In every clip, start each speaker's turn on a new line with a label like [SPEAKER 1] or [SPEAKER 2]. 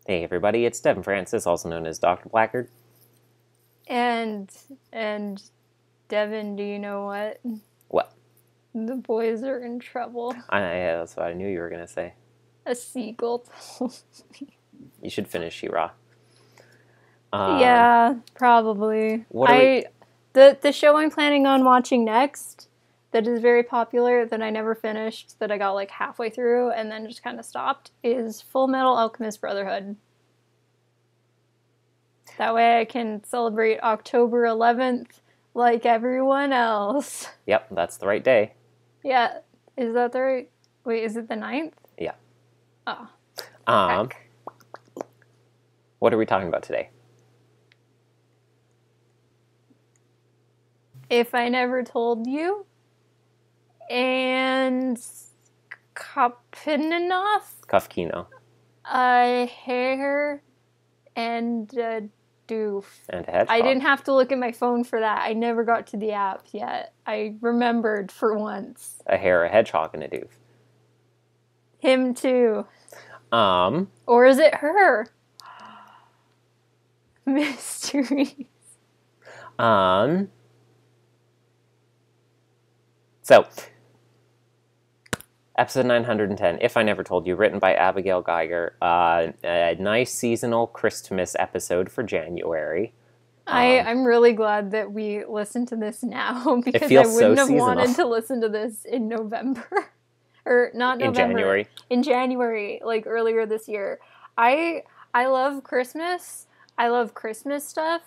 [SPEAKER 1] Hey everybody, it's Devin Francis, also known as Dr. Blackard.
[SPEAKER 2] And Devin, do you know what?
[SPEAKER 1] What?
[SPEAKER 2] The boys are in trouble.
[SPEAKER 1] Yeah, that's what I knew you were going to say.
[SPEAKER 2] A seagull told me.
[SPEAKER 1] You should finish She-Ra.
[SPEAKER 2] Yeah, probably.
[SPEAKER 1] What
[SPEAKER 2] The show I'm planning on watching next that is very popular that I never finished, that I got like halfway through and then just kind of stopped, is Full Metal Alchemist Brotherhood. That way I can celebrate October 11th like everyone else.
[SPEAKER 1] Yep, that's the right day.
[SPEAKER 2] Yeah. Is that the right... Wait, is it the 9th?
[SPEAKER 1] Yeah.
[SPEAKER 2] Oh. Heck.
[SPEAKER 1] What are we talking about today?
[SPEAKER 2] If I Never Told You, and
[SPEAKER 1] Kopfkino.
[SPEAKER 2] A hare and a doof.
[SPEAKER 1] And a hedgehog.
[SPEAKER 2] I didn't have to look at my phone for that. I never got to the app yet. I remembered for once.
[SPEAKER 1] A hare, a hedgehog, and a doof.
[SPEAKER 2] Him too.
[SPEAKER 1] Or
[SPEAKER 2] is it her? Mysteries.
[SPEAKER 1] So, episode 910, If I Never Told You, written by Abigail Geiger. A nice seasonal Christmas episode for January.
[SPEAKER 2] I'm really glad that we listened to this now, because I wouldn't have wanted to listen to this in November. Or not November.
[SPEAKER 1] In January.
[SPEAKER 2] In January, like earlier this year. I love Christmas. I love Christmas stuff.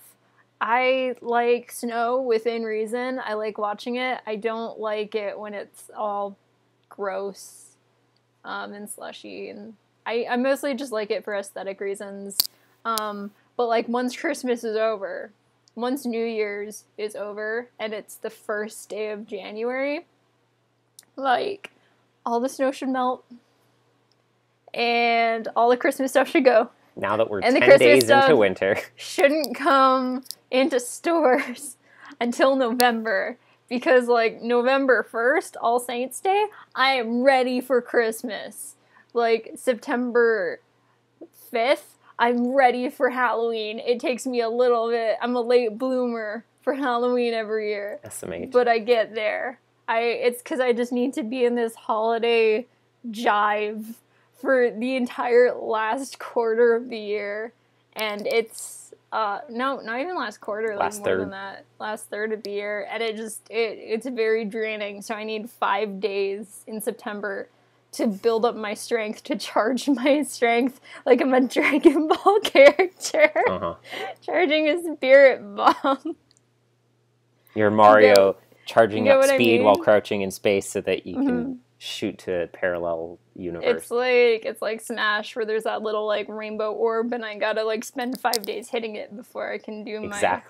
[SPEAKER 2] I like snow within reason. I like watching it. I don't like it when it's all gross and slushy. And I mostly just like it for aesthetic reasons. But like once Christmas is over, once New Year's is over, and it's the first day of January, like all the snow should melt and all the Christmas stuff should go.
[SPEAKER 1] Now that we're 10 days into winter.
[SPEAKER 2] Shouldn't come into stores until November. Because, like, November 1st, All Saints Day, I am ready for Christmas. Like, September 5th, I'm ready for Halloween. It takes me a little bit. I'm a late bloomer for Halloween every year.
[SPEAKER 1] SMH.
[SPEAKER 2] But I get there. It's because I just need to be in this holiday jive for the entire last quarter of the year. And it's, no, not even last quarter, like more than that. Last third of the year. And it's very draining. So I need 5 days in September to build up my strength, to charge my strength like I'm a Dragon Ball character. Charging a spirit bomb.
[SPEAKER 1] You're Mario charging up speed while crouching in space so that you can shoot to a parallel universe.
[SPEAKER 2] It's like Smash, where there's that little like rainbow orb, and I gotta like spend 5 days hitting it before I can do my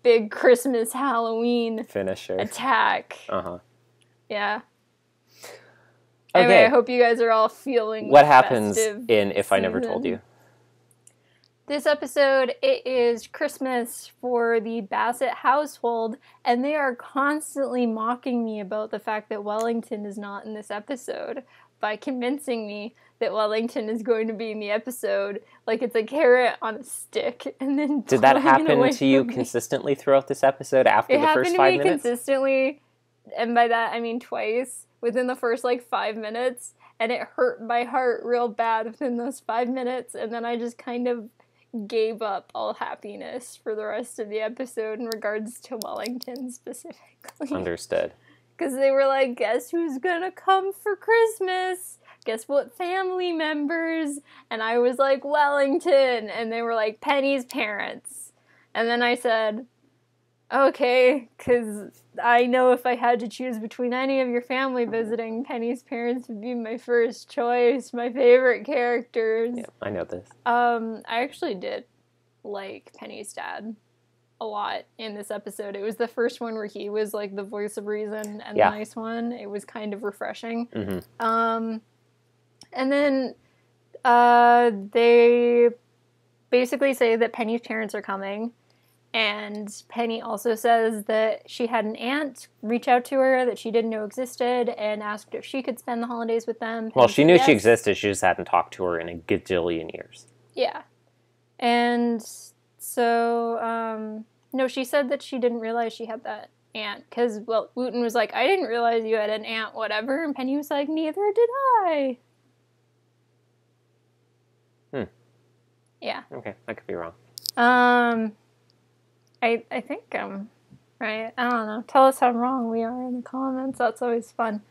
[SPEAKER 2] big Christmas Halloween
[SPEAKER 1] finisher
[SPEAKER 2] attack. Yeah.
[SPEAKER 1] Okay.
[SPEAKER 2] Anyway, I hope you guys are all feeling
[SPEAKER 1] what happens in If I Never Told You.
[SPEAKER 2] This episode, it is Christmas for the Bassett household, and they are constantly mocking me about the fact that Wellington is not in this episode by convincing me that Wellington is going to be in the episode like it's a carrot on a stick. And then
[SPEAKER 1] did that happen to you consistently throughout this episode after the first 5 minutes? It happened to me
[SPEAKER 2] consistently, and by that I mean twice, within the first like 5 minutes, and it hurt my heart real bad within those 5 minutes, and then I just kind of gave up all happiness for the rest of the episode in regards to Wellington specifically.
[SPEAKER 1] Understood.
[SPEAKER 2] Because they were like, guess who's gonna come for Christmas? Guess what family members? And I was like, Wellington. And they were like, Penny's parents. And then I said, okay, because I know if I had to choose between any of your family visiting, Penny's parents would be my first choice, my favorite characters.
[SPEAKER 1] Yeah, I know this.
[SPEAKER 2] I actually did like Penny's dad a lot in this episode. It was the first one where he was like the voice of reason and the nice one. It was kind of refreshing. And then they basically say that Penny's parents are coming. And Penny also says that she had an aunt reach out to her that she didn't know existed and asked if she could spend the holidays with them.
[SPEAKER 1] Well, she knew she existed, she just hadn't talked to her in a gajillion years.
[SPEAKER 2] Yeah. And so, no, she said that she didn't realize she had that aunt. Because, well, Wooten was like, I didn't realize you had an aunt, whatever. And Penny was like, neither did I. Yeah.
[SPEAKER 1] Okay, I could be wrong.
[SPEAKER 2] I think I'm right. I don't know. Tell us how wrong we are in the comments. That's always fun.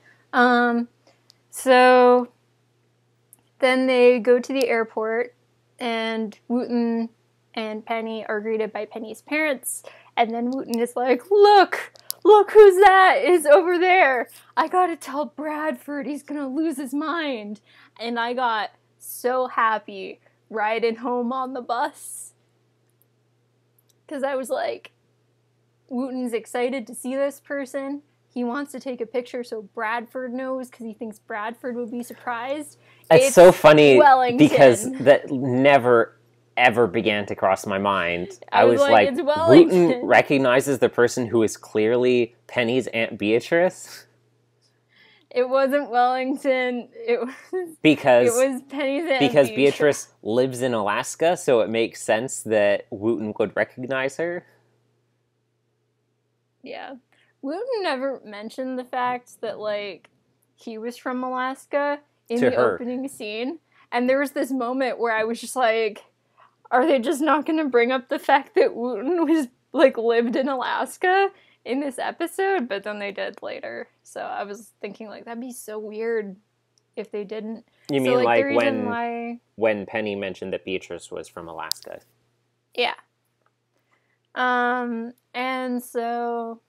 [SPEAKER 2] So then they go to the airport, and Wooten and Penny are greeted by Penny's parents, and then Wooten is like, look who's that is over there. I gotta tell Bradford he's gonna lose his mind. And I got so happy riding home on the bus. Because I was like, Wooten's excited to see this person. He wants to take a picture so Bradford knows because he thinks Bradford would be surprised.
[SPEAKER 1] It's so funny
[SPEAKER 2] Wellington.
[SPEAKER 1] Because that never, ever began to cross my mind. I was like
[SPEAKER 2] it's Wellington.
[SPEAKER 1] Wooten recognizes the person who is clearly Penny's Aunt Beatrice.
[SPEAKER 2] It wasn't Wellington. It was Penny's Aunt
[SPEAKER 1] because Beatrice lives in Alaska, so it makes sense that Wooten would recognize her.
[SPEAKER 2] Yeah. Wooten never mentioned the fact that, like, he was from Alaska in the opening scene. And there was this moment where I was just like, are they just not going to bring up the fact that Wooten was, like, lived in Alaska in this episode? But then they did later. So I was thinking, like, that'd be so weird if they didn't.
[SPEAKER 1] You mean, like when Penny mentioned that Beatrice was from Alaska?
[SPEAKER 2] Yeah. And so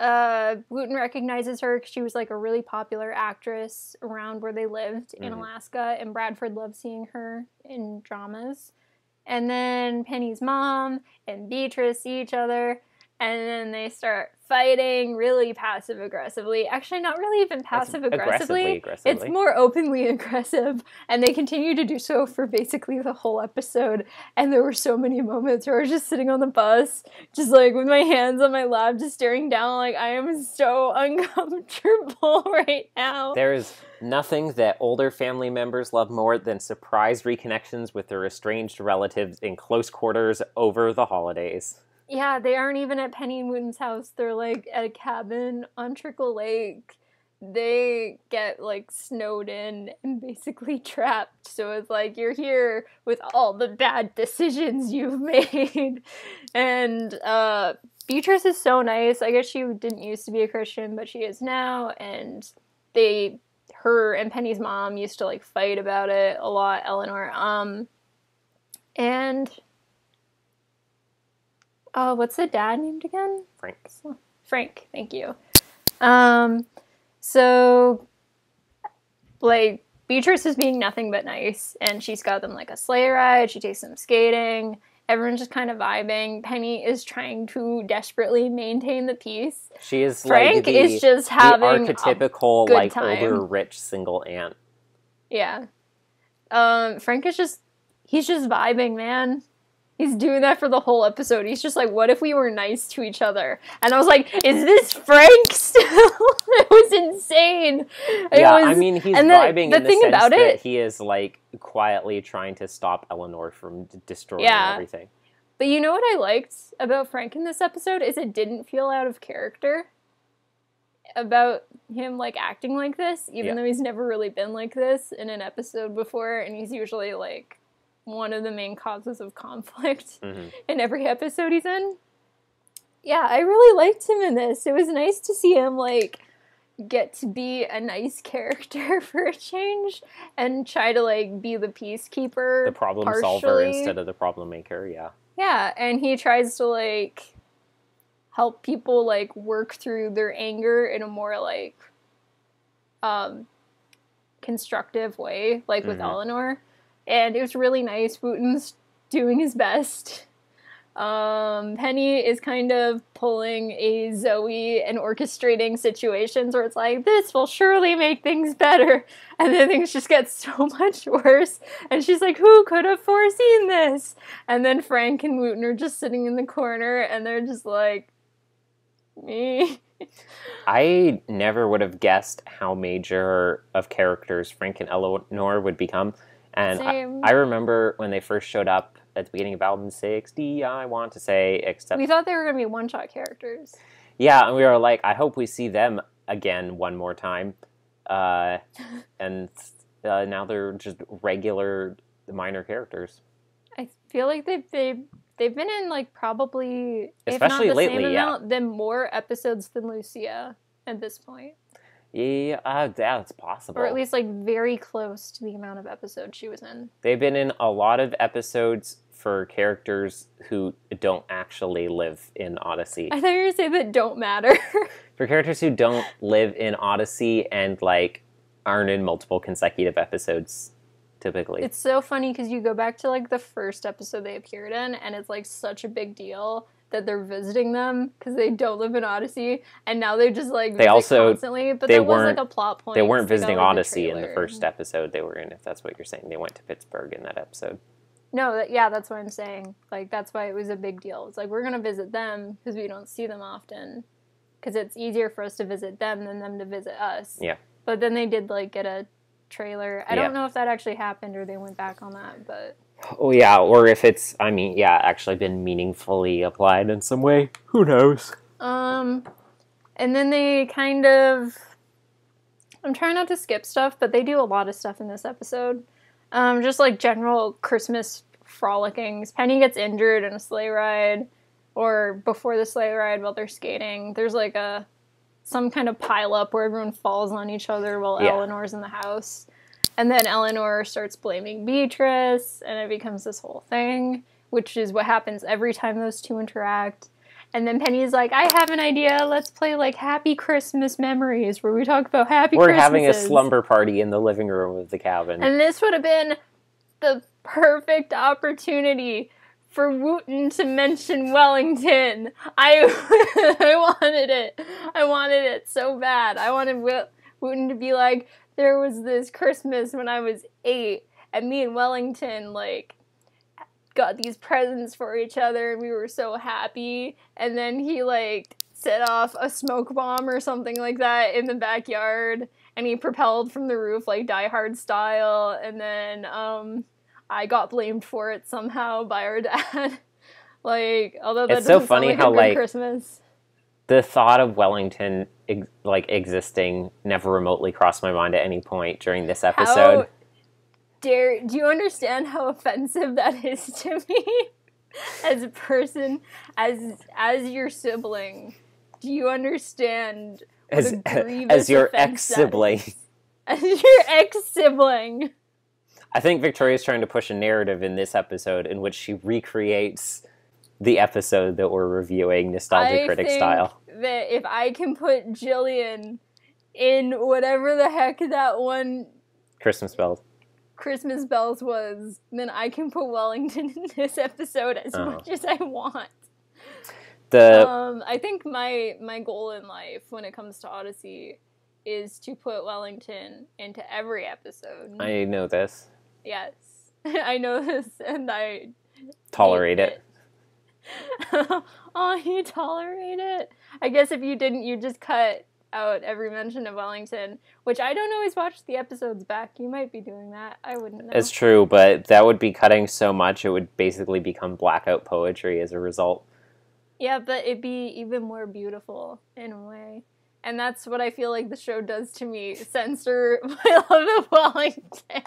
[SPEAKER 2] Wooten recognizes her because she was like a really popular actress around where they lived in Alaska, and Bradford loved seeing her in dramas. And then Penny's mom and Beatrice see each other, and then they start fighting really passive-aggressively. Actually, not really even passive-aggressively. It's more openly aggressive. And they continue to do so for basically the whole episode. And there were so many moments where I was just sitting on the bus, just like with my hands on my lap, just staring down like, I am so uncomfortable right now.
[SPEAKER 1] There is nothing that older family members love more than surprise reconnections with their estranged relatives in close quarters over the holidays.
[SPEAKER 2] Yeah, they aren't even at Penny and Wooten's house. They're, like, at a cabin on Trickle Lake. They get, like, snowed in and basically trapped. So it's like, you're here with all the bad decisions you've made. And Beatrice is so nice. I guess she didn't used to be a Christian, but she is now. And her and Penny's mom used to, like, fight about it a lot, Eleanor. And... oh, what's the dad named again? Frank, thank you. So, like, Beatrice is being nothing but nice, and she's got them, like, a sleigh ride, she takes them skating, everyone's just kind of vibing. Penny is trying to desperately maintain the peace.
[SPEAKER 1] She is,
[SPEAKER 2] Frank
[SPEAKER 1] like,
[SPEAKER 2] is just having
[SPEAKER 1] the archetypical,
[SPEAKER 2] a good
[SPEAKER 1] like,
[SPEAKER 2] time.
[SPEAKER 1] older, rich, single aunt.
[SPEAKER 2] Yeah. Frank is he's just vibing, man. He's doing that for the whole episode. He's just like, what if we were nice to each other? And I was like, is this Frank still? It was insane.
[SPEAKER 1] I mean, he's vibing in the sense that he is, like, quietly trying to stop Eleanor from destroying everything.
[SPEAKER 2] But you know what I liked about Frank in this episode is it didn't feel out of character about him, like, acting like this, even though he's never really been like this in an episode before, and he's usually, like, one of the main causes of conflict in every episode he's in. Yeah, I really liked him in this. It was nice to see him, like, get to be a nice character for a change and try to, like, be the peacekeeper.
[SPEAKER 1] The problem solver instead of the problem maker, yeah.
[SPEAKER 2] Yeah, and he tries to, like, help people, like, work through their anger in a more, like, constructive way, like with Eleanor. And it was really nice. Wooten's doing his best. Penny is kind of pulling a Zoe and orchestrating situations where it's like, this will surely make things better. And then things just get so much worse. And she's like, who could have foreseen this? And then Frank and Wooten are just sitting in the corner and they're just like, me.
[SPEAKER 1] I never would have guessed how major of characters Frank and Eleanor would become. And
[SPEAKER 2] Same.
[SPEAKER 1] I remember when they first showed up at the beginning of album 60, I want to say, except...
[SPEAKER 2] We thought they were going to be one-shot characters.
[SPEAKER 1] Yeah, and we were like, I hope we see them again one more time. And now they're just regular minor characters.
[SPEAKER 2] I feel like they've been in like probably,
[SPEAKER 1] especially
[SPEAKER 2] if not the
[SPEAKER 1] lately,
[SPEAKER 2] same amount, then more episodes than Lucia at this point.
[SPEAKER 1] Yeah, it's possible.
[SPEAKER 2] Or at least like very close to the amount of episodes she was in.
[SPEAKER 1] They've been in a lot of episodes for characters who don't actually live in Odyssey.
[SPEAKER 2] I thought you were going to say that don't matter.
[SPEAKER 1] For characters who don't live in Odyssey and like aren't in multiple consecutive episodes. Typically.
[SPEAKER 2] It's so funny because you go back to like the first episode they appeared in and it's like such a big deal that they're visiting them because they don't live in Odyssey and now they just like visit constantly, but that was like a plot point.
[SPEAKER 1] They weren't visiting Odyssey in the first episode they were in, if that's what you're saying. They went to Pittsburgh in that episode.
[SPEAKER 2] No, that's what I'm saying. Like that's why it was a big deal. It's like we're going to visit them because we don't see them often because it's easier for us to visit them than them to visit us.
[SPEAKER 1] Yeah.
[SPEAKER 2] But then they did like get a trailer. I don't know if that actually happened or they went back on that, but...
[SPEAKER 1] Oh, yeah, or if it's, actually been meaningfully applied in some way. Who knows?
[SPEAKER 2] And then they kind of... I'm trying not to skip stuff, but they do a lot of stuff in this episode. Just like general Christmas frolicking. Penny gets injured in a sleigh ride, or before the sleigh ride while they're skating. There's like some kind of pile-up where everyone falls on each other while Eleanor's in the house. And then Eleanor starts blaming Beatrice, and it becomes this whole thing, which is what happens every time those two interact. And then Penny's like, I have an idea, let's play like Happy Christmas Memories, where we talk about happy Christmases.
[SPEAKER 1] We're having a slumber party in the living room of the cabin.
[SPEAKER 2] And this would have been the perfect opportunity for Wooten to mention Wellington. I wanted it. I wanted it so bad. I wanted Wooten to be like, there was this Christmas when I was 8, and me and Wellington, like, got these presents for each other, and we were so happy. And then he, like, set off a smoke bomb or something like that in the backyard, and he propelled from the roof, like, Die Hard style, and then, I got blamed for it somehow by our dad. Like, although that doesn't sound like a good Christmas.
[SPEAKER 1] The thought of Wellington, existing never remotely crossed my mind at any point during this episode.
[SPEAKER 2] Do you understand how offensive that is to me? As a person, as your sibling, do you understand what a grievous
[SPEAKER 1] as your ex-sibling?
[SPEAKER 2] As your ex-sibling.
[SPEAKER 1] I think Victoria's trying to push a narrative in this episode in which she recreates the episode that we're reviewing, Nostalgia Critic style.
[SPEAKER 2] That if I can put Jillian in whatever the heck that one
[SPEAKER 1] Christmas Bells
[SPEAKER 2] was, then I can put Wellington in this episode as much as I want. I think my goal in life when it comes to Odyssey is to put Wellington into every episode.
[SPEAKER 1] I know this.
[SPEAKER 2] Yes. I know this, and I...
[SPEAKER 1] Tolerate it.
[SPEAKER 2] Oh, you tolerate it? I guess if you didn't, you just cut out every mention of Wellington, which I don't always watch the episodes back. You might be doing that. I wouldn't know.
[SPEAKER 1] It's true, but that would be cutting so much, it would basically become blackout poetry as a result.
[SPEAKER 2] Yeah, but it'd be even more beautiful in a way. And that's what I feel like the show does to me. Censor my love of Wellington.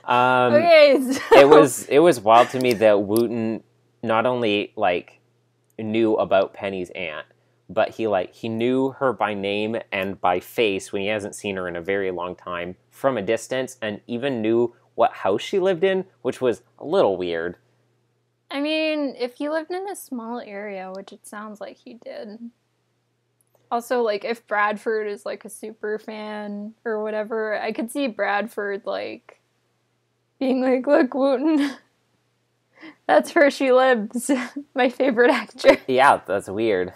[SPEAKER 1] Okay, so... it was wild to me that Wooten not only knew about Penny's aunt, but he knew her by name and by face when he hasn't seen her in a very long time from a distance, and even knew what house she lived in, which was a little weird.
[SPEAKER 2] I mean, if he lived in a small area, which it sounds like he did. Also, if Bradford is, a super fan or whatever, I could see Bradford, being look, Wooten, that's where she lives. My favorite actress.
[SPEAKER 1] Yeah, that's weird.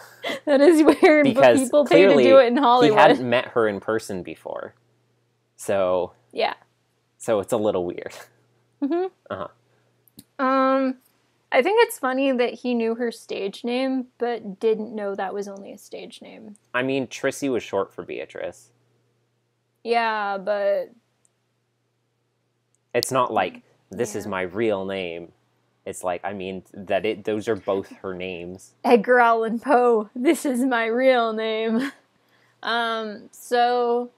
[SPEAKER 2] That is weird,
[SPEAKER 1] because
[SPEAKER 2] but people pay to do it in Hollywood.
[SPEAKER 1] He hadn't met her in person before. So...
[SPEAKER 2] yeah.
[SPEAKER 1] So it's a little weird.
[SPEAKER 2] Mm-hmm.
[SPEAKER 1] Uh-huh.
[SPEAKER 2] I think it's funny that he knew her stage name, but didn't know that was only a stage name.
[SPEAKER 1] I mean, Trissy was short for Beatrice.
[SPEAKER 2] Yeah, but
[SPEAKER 1] it's not like this is my real name. It's like, I mean, those are both her names.
[SPEAKER 2] Edgar Allan Poe, this is my real name. So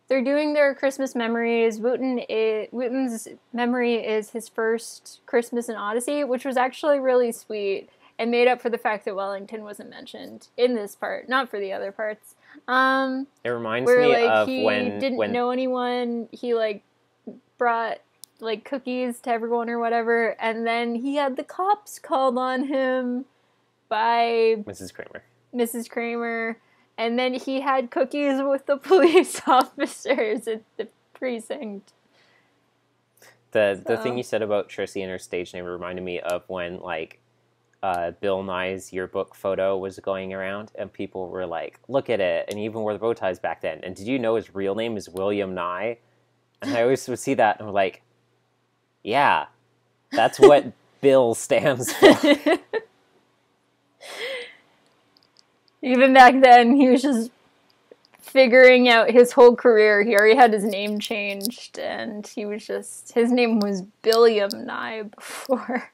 [SPEAKER 2] they're doing their Christmas memories. Wooten's memory is his first Christmas in Odyssey, which was actually really sweet and made up for the fact that Wellington wasn't mentioned in this part, not for the other parts.
[SPEAKER 1] It reminds me of when
[SPEAKER 2] he didn't know anyone. He like brought like cookies to everyone or whatever, and then he had the cops called on him by Mrs. Kramer, and then he had cookies with the police officers at the precinct.
[SPEAKER 1] The thing you said about Trissy and her stage name reminded me of when like Bill Nye's yearbook photo was going around, and people were like, "Look at it!" And he even wore the bow ties back then. And did you know his real name is William Nye? And I always would see that and I'm like, yeah, that's what Bill stands for.
[SPEAKER 2] Even back then, he was just figuring out his whole career. He already had his name changed, and his name was Billiam Nye before.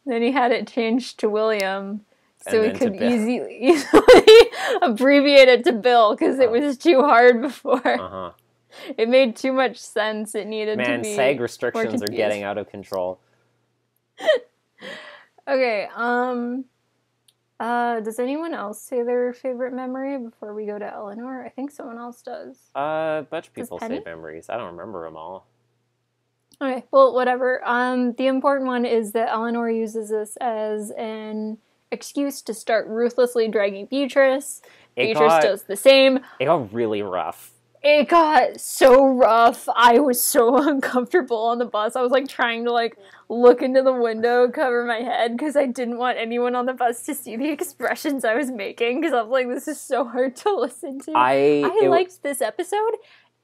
[SPEAKER 2] Then he had it changed to William, so he could easily abbreviate it to Bill, because it was too hard before. It made too much sense. It needed to be.
[SPEAKER 1] Man, SAG restrictions are getting out of control.
[SPEAKER 2] Okay, does anyone else say their favorite memory before we go to Eleanor? I think someone else does.
[SPEAKER 1] A bunch of people say memories. I don't remember them all.
[SPEAKER 2] Okay, well, whatever. The important one is that Eleanor uses this as an excuse to start ruthlessly dragging Beatrice. Beatrice does the same.
[SPEAKER 1] It got really rough.
[SPEAKER 2] It got so rough. I was so uncomfortable on the bus. I was like trying to like look into the window, cover my head, because I didn't want anyone on the bus to see the expressions I was making, because I was like, this is so hard to listen to. I liked this episode.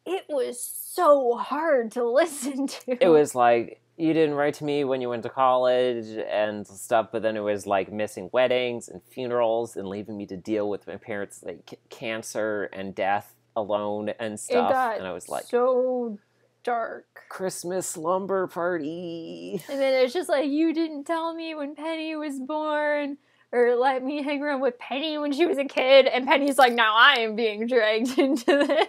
[SPEAKER 2] It was so hard to listen to.
[SPEAKER 1] It was like, you didn't write to me when you went to college and stuff, but then it was like missing weddings and funerals and leaving me to deal with my parents' like cancer and death alone and stuff. And I was like,
[SPEAKER 2] so dark.
[SPEAKER 1] Christmas slumber party.
[SPEAKER 2] And then it's just like, you didn't tell me when Penny was born, or let me hang around with Penny when she was a kid. And Penny's like, now I am being dragged into this.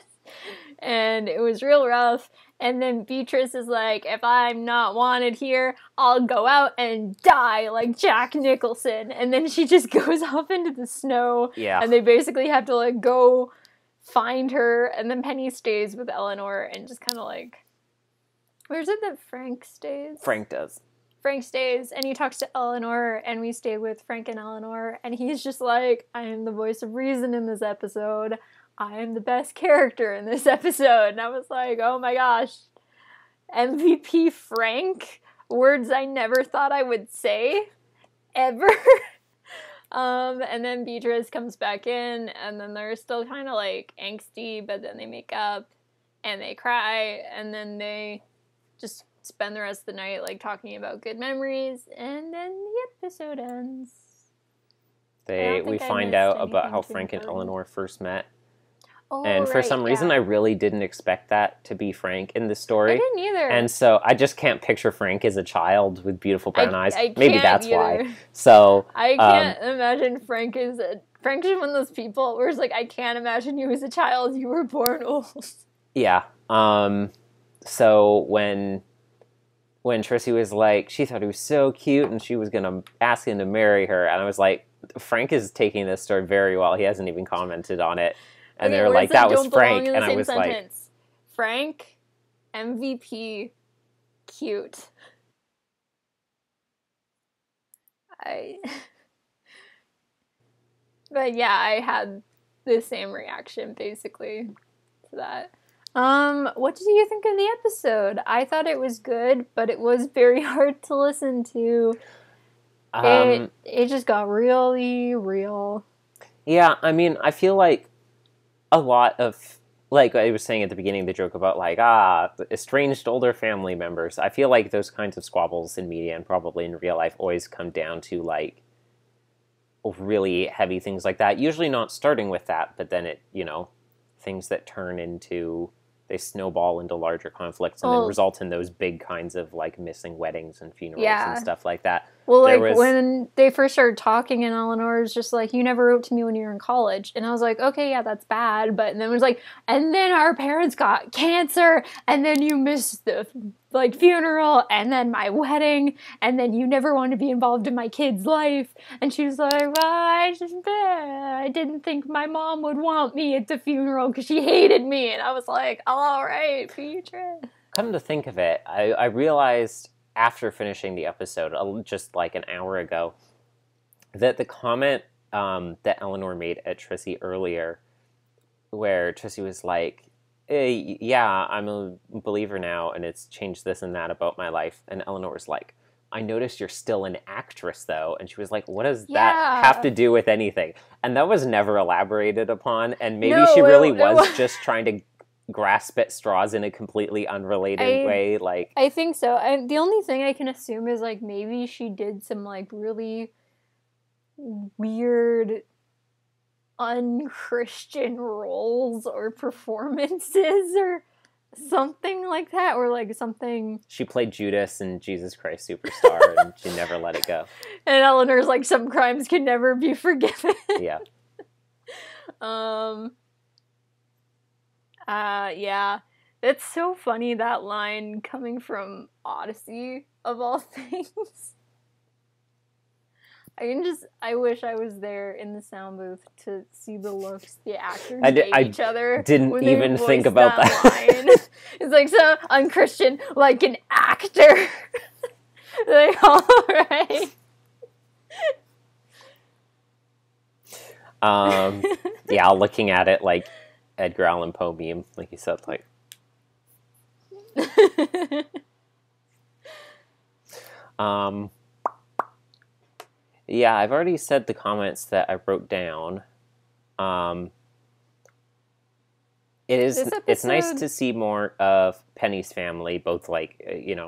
[SPEAKER 2] And it was real rough. And then Beatrice is like, if I'm not wanted here, I'll go out and die like Jack Nicholson. And then she just goes off into the snow.
[SPEAKER 1] Yeah.
[SPEAKER 2] And they basically have to like go find her. And then Penny stays with Eleanor and just kind of like, where is it that Frank stays?
[SPEAKER 1] Frank does.
[SPEAKER 2] Frank stays and he talks to Eleanor, and we stay with Frank and Eleanor. And he's just like, I am the voice of reason in this episode. I am the best character in this episode. And I was like, oh my gosh. MVP Frank? Words I never thought I would say. Ever. And then Beatrice comes back in, and then they're still kind of like angsty, but then they make up, and they cry, and then they just spend the rest of the night like talking about good memories, and then the episode ends.
[SPEAKER 1] We find out about how Frank and Eleanor first met.
[SPEAKER 2] Oh,
[SPEAKER 1] and for some reason, I really didn't expect that to be Frank in the story.
[SPEAKER 2] I didn't either.
[SPEAKER 1] And so I just can't picture Frank as a child with beautiful brown eyes.
[SPEAKER 2] I
[SPEAKER 1] Maybe that's
[SPEAKER 2] either.
[SPEAKER 1] Why. So
[SPEAKER 2] I can't imagine Frank is Frank's one of those people where it's like, I can't imagine you as a child. You were born old.
[SPEAKER 1] Yeah. So when Trissy was like, she thought he was so cute and she was going to ask him to marry her. And I was like, Frank is taking this story very well. He hasn't even commented on it. And they were like, that was Frank. And I was like,
[SPEAKER 2] Frank, MVP, cute. But yeah, I had the same reaction basically to that. What did you think of the episode? I thought it was good, but it was very hard to listen to. It just got really real.
[SPEAKER 1] Yeah, I mean, I feel like a lot of, like I was saying at the beginning, the joke about like, estranged older family members. I feel like those kinds of squabbles in media and probably in real life always come down to like really heavy things like that. Usually not starting with that, but then it, things that they snowball into larger conflicts and then result in those big kinds of like missing weddings and funerals and stuff like that.
[SPEAKER 2] Well, like when they first started talking and Eleanor was just like, you never wrote to me when you were in college. And I was like, okay, yeah, that's bad. But then it was like, and then our parents got cancer and then you missed the like funeral and then my wedding and then you never want to be involved in my kid's life. And she was like, well, I didn't think my mom would want me at the funeral because she hated me. And I was like, all right, future.
[SPEAKER 1] Come to think of it, I realized after finishing the episode, just like an hour ago, that the comment that Eleanor made at Trissy earlier, where Trissy was like, hey, yeah, I'm a believer now, and it's changed this and that about my life. And Eleanor was like, I noticed you're still an actress, though. And she was like, what does that have to do with anything? And that was never elaborated upon, and maybe she really was just trying to grasp at straws in a completely unrelated way. Like,
[SPEAKER 2] I think so. The only thing I can assume is like maybe she did some like really weird unchristian roles or performances or something like that, or like something.
[SPEAKER 1] She played Judas in Jesus Christ Superstar and she never let it go.
[SPEAKER 2] And Eleanor's like, some crimes can never be forgiven.
[SPEAKER 1] Yeah.
[SPEAKER 2] Yeah. It's so funny, that line coming from Odyssey, of all things. I wish I was there in the sound booth to see the looks the actors gave each other.
[SPEAKER 1] Didn't even think about that.
[SPEAKER 2] Line. It's like so unchristian, like an actor. Like, all right.
[SPEAKER 1] Yeah, looking at it like Edgar Allan Poe meme, like you said, like. Yeah, I've already said the comments that I wrote down. It's nice to see more of Penny's family, both like,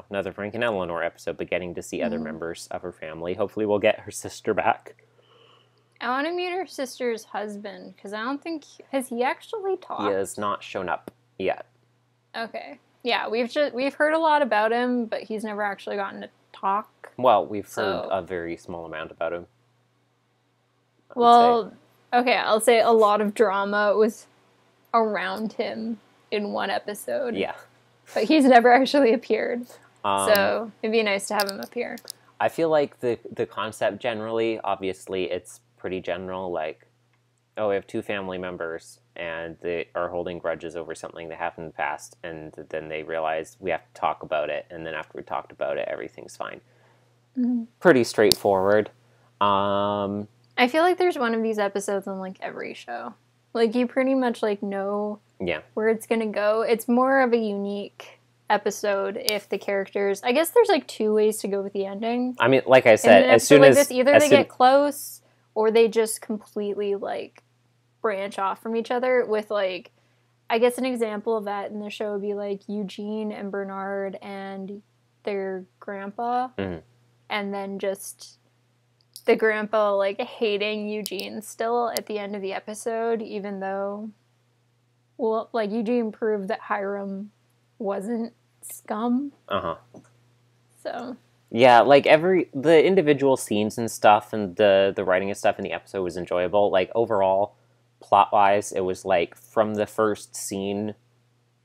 [SPEAKER 1] another Frank and Eleanor episode, but getting to see other members of her family. Hopefully we'll get her sister back.
[SPEAKER 2] I want to meet her sister's husband, because I don't think... Has he actually talked?
[SPEAKER 1] He has not shown up yet.
[SPEAKER 2] Okay. Yeah, we've heard a lot about him, but he's never actually gotten to talk.
[SPEAKER 1] Well, we've heard a very small amount about him.
[SPEAKER 2] Okay, I'll say a lot of drama was around him in one episode.
[SPEAKER 1] Yeah.
[SPEAKER 2] But he's never actually appeared. So it'd be nice to have him appear.
[SPEAKER 1] I feel like the concept generally, obviously, it's pretty general, like, we have two family members and they are holding grudges over something that happened in the past, and then they realize we have to talk about it, and then after we talked about it, everything's fine. Mm-hmm. Pretty straightforward.
[SPEAKER 2] I feel like there's one of these episodes on like every show. Like, you pretty much like know where it's gonna go. It's more of a unique episode if the characters... I guess there's like two ways to go with the ending.
[SPEAKER 1] I mean, like I said, as soon as...
[SPEAKER 2] This, either they get close, or they just completely like branch off from each other with like... I guess an example of that in the show would be like Eugene and Bernard and their grandpa. Mm-hmm. And then just the grandpa like hating Eugene still at the end of the episode, even though, well, like Eugene proved that Hiram wasn't scum. So
[SPEAKER 1] yeah, like the individual scenes and stuff and the writing and stuff in the episode was enjoyable. Like, overall, plot wise, it was like from the first scene,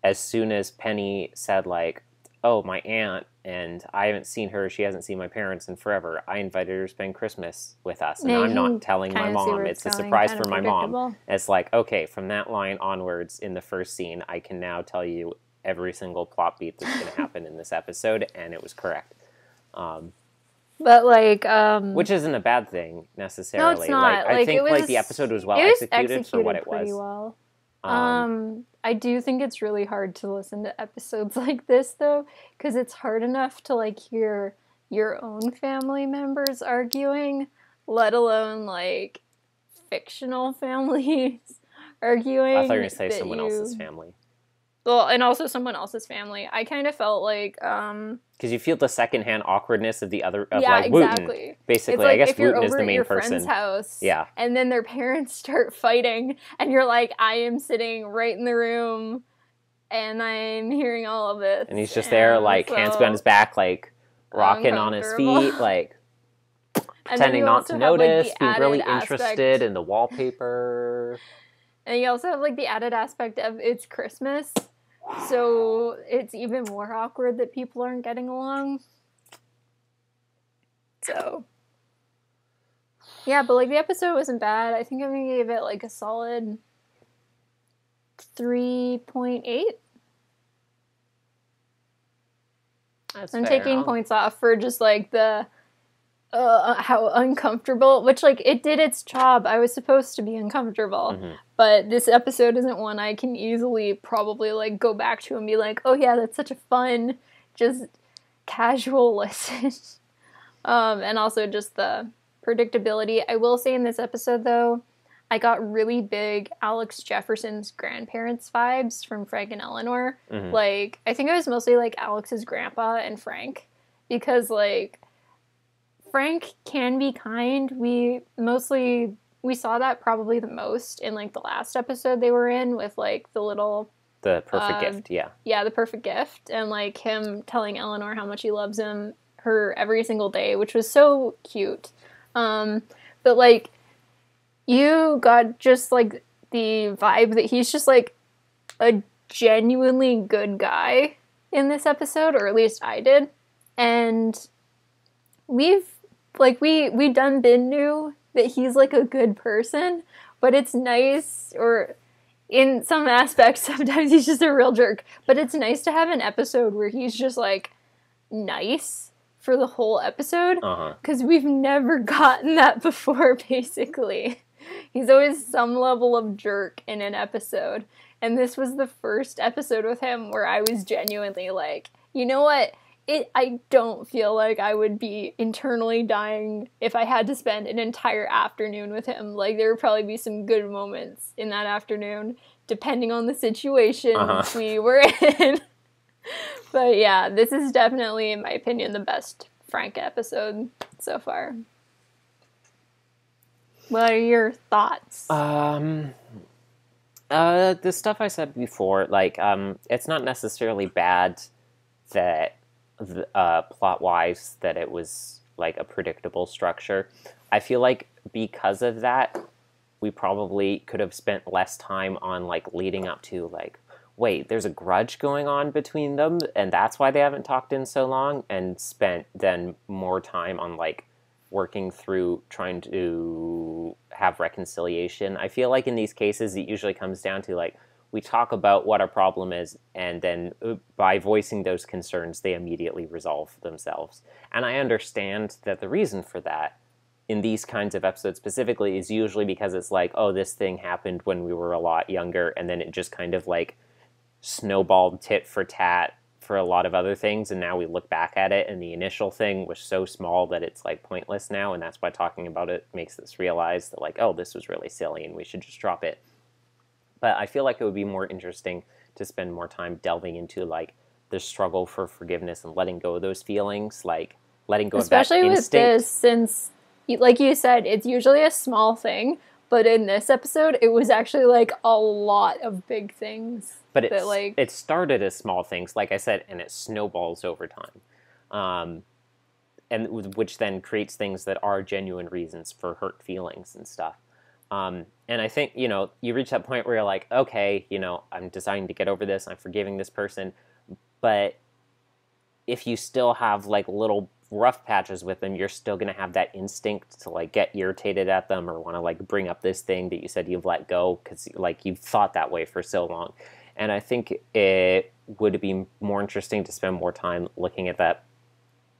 [SPEAKER 1] as soon as Penny said like, oh, my aunt, and I haven't seen her, she hasn't seen my parents in forever, I invited her to spend Christmas with us, and I'm not telling my mom. It's a surprise for my mom. It's like, okay, from that line onwards in the first scene, I can now tell you every single plot beat that's going to happen in this episode, and it was correct.
[SPEAKER 2] But like,
[SPEAKER 1] which isn't a bad thing necessarily.
[SPEAKER 2] No, it's not.
[SPEAKER 1] Like, I think like the episode was well executed for what it was.
[SPEAKER 2] Pretty well. I do think it's really hard to listen to episodes like this, though, because it's hard enough to, like, hear your own family members arguing, let alone, like, fictional families arguing.
[SPEAKER 1] I thought you were going to say someone else's family.
[SPEAKER 2] Well, and also someone else's family. I kind of felt like,
[SPEAKER 1] because you feel the secondhand awkwardness of the other, of
[SPEAKER 2] yeah,
[SPEAKER 1] like Wooten.
[SPEAKER 2] exactly.
[SPEAKER 1] Basically,
[SPEAKER 2] It's like
[SPEAKER 1] I guess
[SPEAKER 2] if you're
[SPEAKER 1] Wooten is
[SPEAKER 2] over
[SPEAKER 1] the
[SPEAKER 2] at
[SPEAKER 1] main
[SPEAKER 2] your
[SPEAKER 1] person.
[SPEAKER 2] friend's house,
[SPEAKER 1] Yeah.
[SPEAKER 2] and then their parents start fighting, and you're like, I am sitting right in the room, and I'm hearing all of this.
[SPEAKER 1] And he's just there, like,
[SPEAKER 2] so
[SPEAKER 1] hands behind his back, like, rocking on his feet, like, pretending not to notice, like, being really interested in the wallpaper.
[SPEAKER 2] And you also have, like, the added aspect of it's Christmas, so it's even more awkward that people aren't getting along. So, yeah, but, like, the episode wasn't bad. I think I'm gonna give it, like, a solid 3.8. I'm taking points off for just, like, the how uncomfortable, which, like, it did its job. I was supposed to be uncomfortable, but this episode isn't one I can easily probably, like, go back to and be like, oh yeah, that's such a fun, just casual listen. And also just the predictability. I will say in this episode, though, I got really big Alex Jefferson's grandparents vibes from Frank and Eleanor. Like, I think it was mostly, like, Alex's grandpa and Frank, because, like, Frank can be kind. We saw that probably the most in, like, the last episode they were in with, like, the perfect gift, yeah. Yeah, the perfect gift. And, like, him telling Eleanor how much he loves her every single day, which was so cute. But, like, you got just, like, the vibe that he's just, like, a genuinely good guy in this episode, or at least I did. And we done been knew that he's, like, a good person, but it's nice, or in some aspects, sometimes he's just a real jerk, but it's nice to have an episode where he's just, like, nice for the whole episode, because we've never gotten that before, basically. He's always some level of jerk in an episode, and this was the first episode with him where I was genuinely like, you know what? I don't feel like I would be internally dying if I had to spend an entire afternoon with him. Like, there would probably be some good moments in that afternoon, depending on the situation we were in. But yeah, this is definitely, in my opinion, the best Frank episode so far. What are your thoughts?
[SPEAKER 1] The stuff I said before, like, it's not necessarily bad that plot-wise that it was, like, a predictable structure. I feel like because of that, we probably could have spent less time on, like, leading up to, like, wait, there's a grudge going on between them, and that's why they haven't talked in so long, and spent then more time on, like, working through trying to have reconciliation. I feel like in these cases, it usually comes down to, like, we talk about what our problem is, and then by voicing those concerns, they immediately resolve themselves. And I understand that the reason for that, in these kinds of episodes specifically, is usually because it's like, oh, this thing happened when we were a lot younger, and then it just kind of, like, snowballed tit for tat for a lot of other things, and now we look back at it, and the initial thing was so small that it's, like, pointless now, and that's why talking about it makes us realize that, like, oh, this was really silly, and we should just drop it. But I feel like it would be more interesting to spend more time delving into, like, the struggle for forgiveness and letting go of those feelings, like, letting go of that instinct.
[SPEAKER 2] Especially with this, since, like you said, it's usually a small thing, but in this episode, it was actually, like, a lot of big things.
[SPEAKER 1] But it started as small things, like I said, and it snowballs over time. And which then creates things that are genuine reasons for hurt feelings and stuff. And I think, you know, you reach that point where you're like, okay, you know, I'm deciding to get over this, I'm forgiving this person, but if you still have, like, little rough patches with them, you're still going to have that instinct to, like, get irritated at them or want to, like, bring up this thing that you said you've let go because, like, you've thought that way for so long. And I think it would be more interesting to spend more time looking at that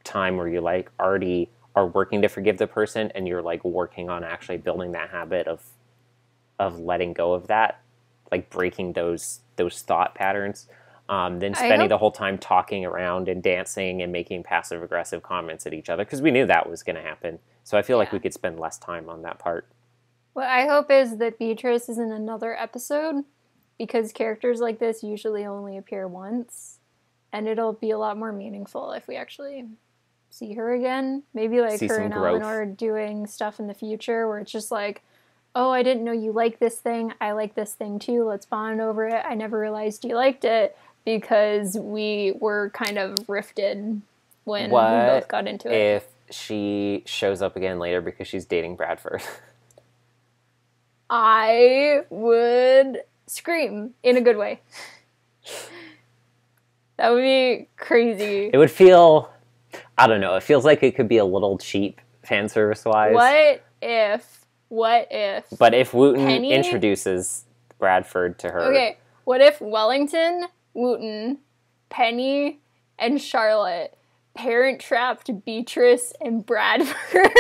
[SPEAKER 1] time where you, like, already are working to forgive the person, and you're, like, working on actually building that habit of letting go of that, like, breaking those thought patterns, than spending the whole time talking around and dancing and making passive aggressive comments at each other, because we knew that was going to happen. So I feel like we could spend less time on that part.
[SPEAKER 2] What I hope is that Beatrice is in another episode, because characters like this usually only appear once, and it'll be a lot more meaningful if we actually see her again. Maybe like
[SPEAKER 1] See
[SPEAKER 2] her
[SPEAKER 1] some
[SPEAKER 2] and
[SPEAKER 1] growth.
[SPEAKER 2] Eleanor doing stuff in the future where it's just like, oh, I didn't know you like this thing. I like this thing too. Let's bond over it. I never realized you liked it because we were kind of rifted when we both got into it.
[SPEAKER 1] If she shows up again later because she's dating Bradford?
[SPEAKER 2] I would scream in a good way. That would be crazy.
[SPEAKER 1] It would feel, I don't know, it feels like it could be a little cheap fan service wise.
[SPEAKER 2] What if
[SPEAKER 1] But if Wooten
[SPEAKER 2] Penny
[SPEAKER 1] introduces Bradford to her.
[SPEAKER 2] Okay, what if Wellington, Wooten, Penny, and Charlotte parent-trapped Beatrice and Bradford?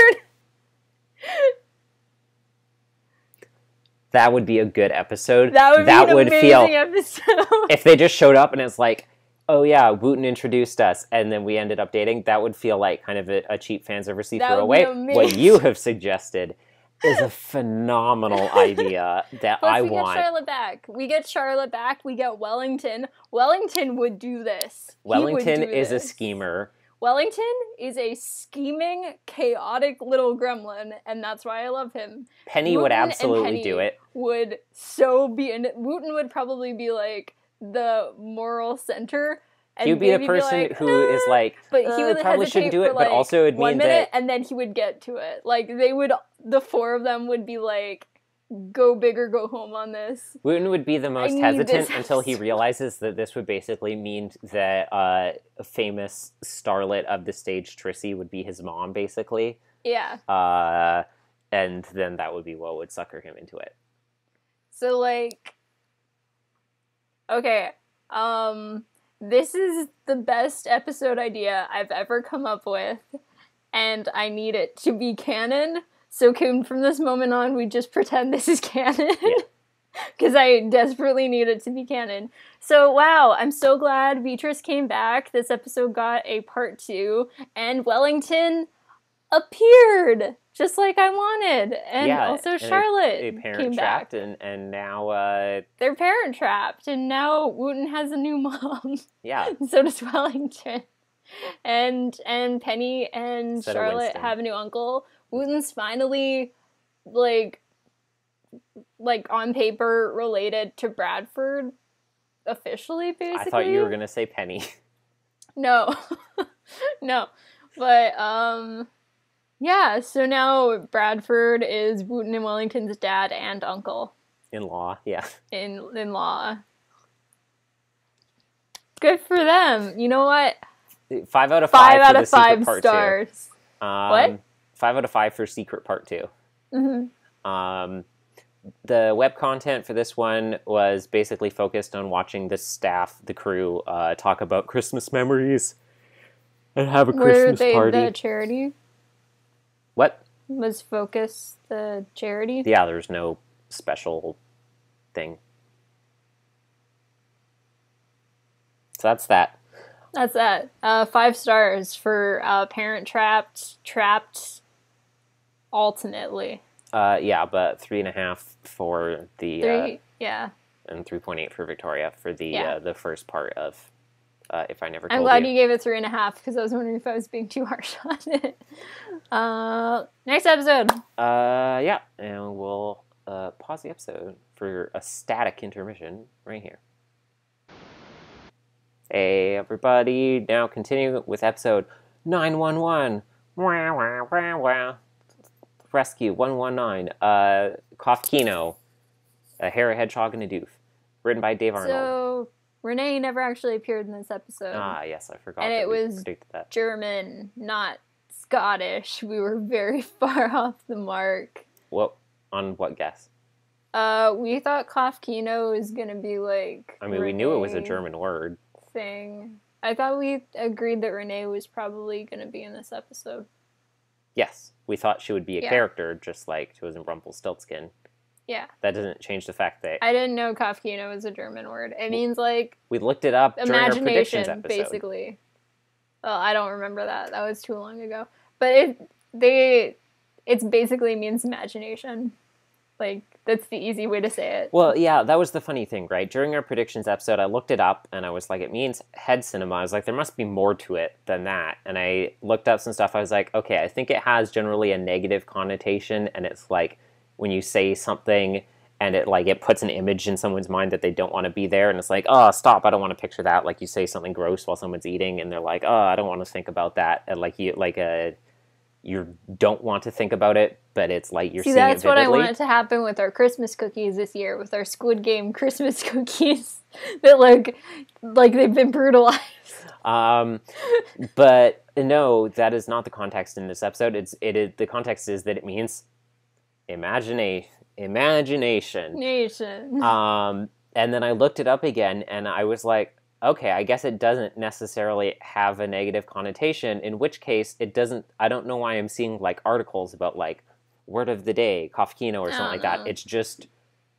[SPEAKER 1] That would be a good episode.
[SPEAKER 2] That would be an amazing episode.
[SPEAKER 1] If they just showed up and it's like, oh yeah, Wooten introduced us, and then we ended up dating, that would feel like kind of a cheap fan service throwaway. What you have suggested is a phenomenal idea that
[SPEAKER 2] Plus,
[SPEAKER 1] I
[SPEAKER 2] we
[SPEAKER 1] want.
[SPEAKER 2] get Charlotte back. We get Charlotte back. We get Wellington. Wellington would do this.
[SPEAKER 1] Wellington is a schemer.
[SPEAKER 2] Wellington is a scheming, chaotic little gremlin, and that's why I love him.
[SPEAKER 1] Penny would absolutely do it.
[SPEAKER 2] Would so be in it. Wooten would probably be like the moral center. And
[SPEAKER 1] he would be the person who is like,
[SPEAKER 2] but he would
[SPEAKER 1] probably shouldn't do it,
[SPEAKER 2] like
[SPEAKER 1] but also it'd
[SPEAKER 2] 1
[SPEAKER 1] mean
[SPEAKER 2] minute,
[SPEAKER 1] that...
[SPEAKER 2] and then he would get to it. Like, the four of them would be like, go big or go home on this.
[SPEAKER 1] Wooten would be the most hesitant until he realizes that this would basically mean that a famous starlet of the stage, Trissy, would be his mom, basically.
[SPEAKER 2] Yeah.
[SPEAKER 1] And then that would be what would sucker him into it.
[SPEAKER 2] So, like... Okay, this is the best episode idea I've ever come up with, and I need it to be canon. So from this moment on, we just pretend this is canon. Because I desperately need it to be canon. So, wow, I'm so glad Beatrice came back. This episode got a part 2, and Wellington appeared, just like I wanted. And also Charlotte came back.
[SPEAKER 1] And now...
[SPEAKER 2] They're parent-trapped, and now Wooten has a new mom.
[SPEAKER 1] Yeah.
[SPEAKER 2] So does Wellington. And Penny and Charlotte have a new uncle. Wooten's finally, like on paper, related to Bradford, officially, basically.
[SPEAKER 1] I thought you were going to say Penny.
[SPEAKER 2] No. No. But, yeah, so now Bradford is Wooten and Wellington's dad and uncle.
[SPEAKER 1] In-law, yeah.
[SPEAKER 2] In-law. Good for them. You know what?
[SPEAKER 1] 5 out of 5
[SPEAKER 2] 5 out of
[SPEAKER 1] 5
[SPEAKER 2] stars. What?
[SPEAKER 1] 5 out of 5 for Secret Part 2.
[SPEAKER 2] Mm-hmm.
[SPEAKER 1] The web content for this one was basically focused on watching the staff, the crew, talk about Christmas memories and have a Christmas party.
[SPEAKER 2] The charity?
[SPEAKER 1] What?
[SPEAKER 2] Was Focus the charity?
[SPEAKER 1] Yeah, there's no special thing. So that's that.
[SPEAKER 2] That's that. 5 stars for Parent Trapped, ultimately.
[SPEAKER 1] Yeah, but 3.5 for the...
[SPEAKER 2] yeah.
[SPEAKER 1] And 3.8 for Victoria for the first part of If I Never Told
[SPEAKER 2] I'm glad you gave it 3.5 because I was wondering if I was being too harsh on it. Next episode.
[SPEAKER 1] Yeah, and we'll pause the episode for a static intermission right here. Hey, everybody. Now continue with episode 911. Wah, wah, wah, wah. Rescue 119. Kopfkino. A Hare, a Hedgehog, and a Doof. Written by Dave Arnold.
[SPEAKER 2] So, Renee never actually appeared in this episode.
[SPEAKER 1] Ah, yes, I forgot.
[SPEAKER 2] And
[SPEAKER 1] that
[SPEAKER 2] it was
[SPEAKER 1] predicted that.
[SPEAKER 2] German, not Scottish. We were very far off the mark.
[SPEAKER 1] What? On what guess?
[SPEAKER 2] We thought Kopfkino was gonna be like...
[SPEAKER 1] I mean, we knew it was a German word.
[SPEAKER 2] Thing. I thought we agreed that Renee was probably gonna be in this episode.
[SPEAKER 1] Yes, we thought she would be a character, just like she was in Rumpelstiltskin.
[SPEAKER 2] Yeah.
[SPEAKER 1] That doesn't change the fact that...
[SPEAKER 2] I didn't know Kopfkino was a German word. It means, like...
[SPEAKER 1] We looked it up during our predictions episode.
[SPEAKER 2] Basically. Well, I don't remember that. That was too long ago. But it basically means imagination. Like, That's the easy way to say it.
[SPEAKER 1] Well, yeah, that was the funny thing, right? During our predictions episode, I looked it up, and I was like, it means head cinema. I was like, there must be more to it than that. And I looked up some stuff. I was like, okay, I think it has generally a negative connotation, and it's like when you say something and it puts an image in someone's mind that they don't want to be there, and it's like, oh, stop, I don't want to picture that. Like, you say something gross while someone's eating, and they're like, oh, I don't want to think about that. And you don't want to think about it, but it's like you're seeing it vividly.
[SPEAKER 2] That's what I want to happen with our Christmas cookies this year, with our Squid Game Christmas cookies that look like they've been brutalized.
[SPEAKER 1] But no, that is not the context in this episode. The context is that it means imagination. And then I looked it up again, and I was like, okay, I guess it doesn't necessarily have a negative connotation, in which case it doesn't, I don't know why I'm seeing, like, articles about, like, word of the day, Kopfkino, or something like that. It's just,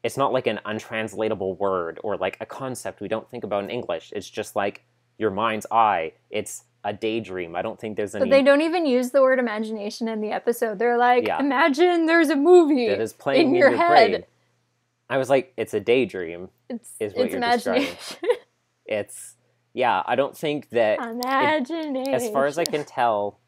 [SPEAKER 1] it's not like an untranslatable word, or, like, a concept we don't think about in English. It's just, like, your mind's eye. It's a daydream. I don't think there's any...
[SPEAKER 2] But they don't even use the word imagination in the episode. They're like, imagine there's a movie
[SPEAKER 1] that is playing in your head. Brain. I was like, it's a daydream, is what you're describing. It's, yeah, I don't think that, as far as I can tell,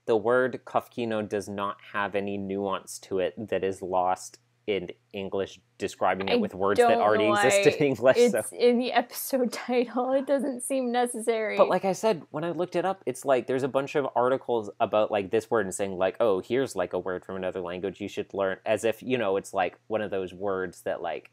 [SPEAKER 1] the word Kopfkino does not have any nuance to it that is lost in English, describing it with words that already exist in English.
[SPEAKER 2] It's in the episode title. It doesn't seem necessary.
[SPEAKER 1] But like I said, when I looked it up, it's like, there's a bunch of articles about, like, this word and saying, like, oh, here's, like, a word from another language you should learn, as if, you know, it's, like, one of those words that, like,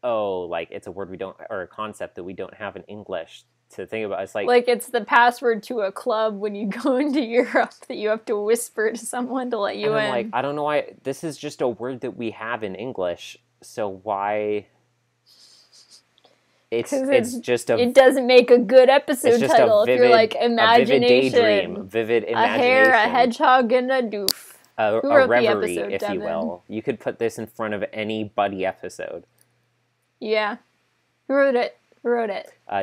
[SPEAKER 1] oh, like, it's a word we don't, or a concept that we don't have in English to think about. It's like it's the password to a club when you go into Europe that you have to whisper to someone to let you in. Like, I don't know why, this is just a word that we have in English, so why... It's just a...
[SPEAKER 2] It doesn't make a good episode title if you're like, imagination.
[SPEAKER 1] A vivid daydream, vivid imagination.
[SPEAKER 2] A hare, a hedgehog, and a doof.
[SPEAKER 1] A reverie, episode, if Devin? You will. You could put this in front of any Buddy episode.
[SPEAKER 2] Yeah. Who wrote it?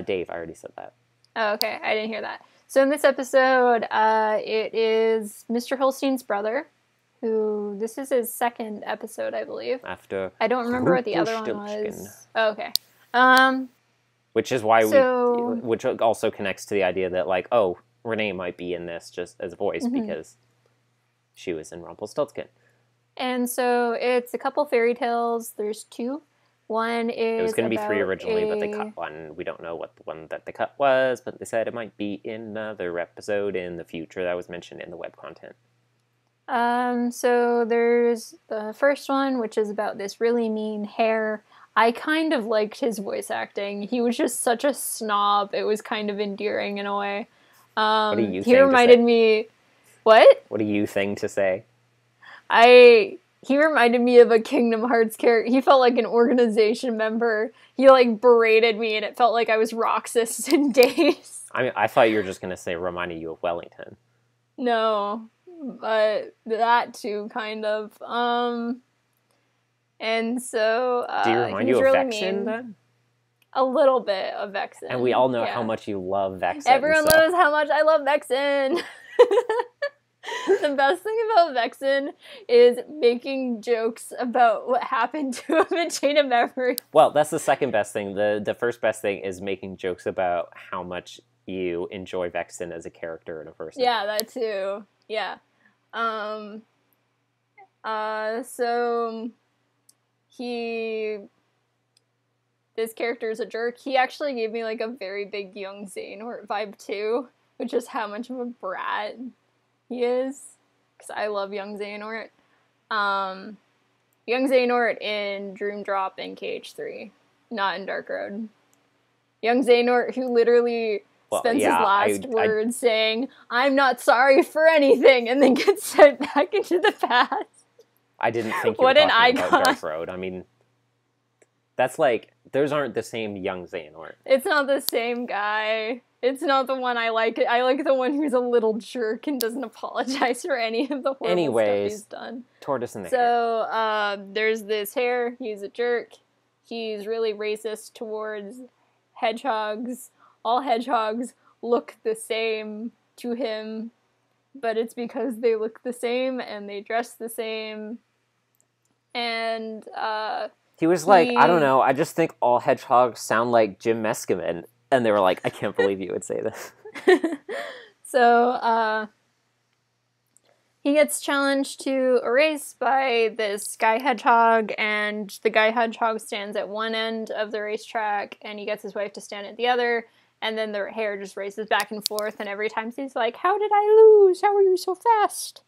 [SPEAKER 1] Dave, I already said that.
[SPEAKER 2] Oh, okay. I didn't hear that. So in this episode, it is Mr. Holstein's brother, who, this is his second episode, I believe.
[SPEAKER 1] After
[SPEAKER 2] I don't remember what the other one was. Oh, okay.
[SPEAKER 1] Which is why which also connects to the idea that, like, oh, Renee might be in this just as a voice because she was in Rumpelstiltskin. And
[SPEAKER 2] so it's a couple fairy tales. There's two. One is...
[SPEAKER 1] It was going to be three originally, but they cut one. We don't know what the one that they cut was, but they said it might be in another episode in the future that was mentioned in the web content.
[SPEAKER 2] So there's the first one, which is about this really mean hare. I kind of liked his voice acting. He was just such a snob. It was kind of endearing in a way.
[SPEAKER 1] What do you think?
[SPEAKER 2] He reminded me... What?
[SPEAKER 1] What do you think to say?
[SPEAKER 2] He reminded me of a Kingdom Hearts character. He felt like an organization member. He, like, berated me, and it felt like I was Roxas in days.
[SPEAKER 1] I mean, I thought you were just going to say reminded you of Wellington.
[SPEAKER 2] No, but that too, kind of. And so,
[SPEAKER 1] do you remind you of really Vexen, then?
[SPEAKER 2] A little bit of Vexen.
[SPEAKER 1] And we all know how much you love Vexen.
[SPEAKER 2] Everyone knows how much I love Vexen. The best thing about Vexen is making jokes about what happened to him in Chain of Memory.
[SPEAKER 1] Well, that's the second best thing. The first best thing is making jokes about how much you enjoy Vexen as a character and a person.
[SPEAKER 2] Yeah, that too. Yeah. So this character is a jerk. He actually gave me like a very big young Xehanort vibe too, which is how much of a brat he is, because I love young Xehanort. Young Xehanort in Dream Drop and KH3, not in Dark Road. Young Xehanort who literally spends his last words saying, "I'm not sorry for anything," and then gets sent back into the past.
[SPEAKER 1] I didn't think you were talking about Dark Road. I mean, that's like, those aren't the same young Xehanort.
[SPEAKER 2] It's not the same guy. It's not the one I like. I like the one who's a little jerk and doesn't apologize for any of the horrible stuff he's done.
[SPEAKER 1] Tortoise in the
[SPEAKER 2] Hare. So, there's this hare. He's a jerk. He's really racist towards hedgehogs. All hedgehogs look the same to him, but it's because they look the same and they dress the same. And
[SPEAKER 1] he was like, I don't know, I just think all hedgehogs sound like Jim Meskimen. And they were like, I can't believe you would say this.
[SPEAKER 2] So he gets challenged to a race by this guy hedgehog, and the guy hedgehog stands at one end of the racetrack, and he gets his wife to stand at the other, and then the hare just races back and forth, and every time he's like, how did I lose? How are you so fast?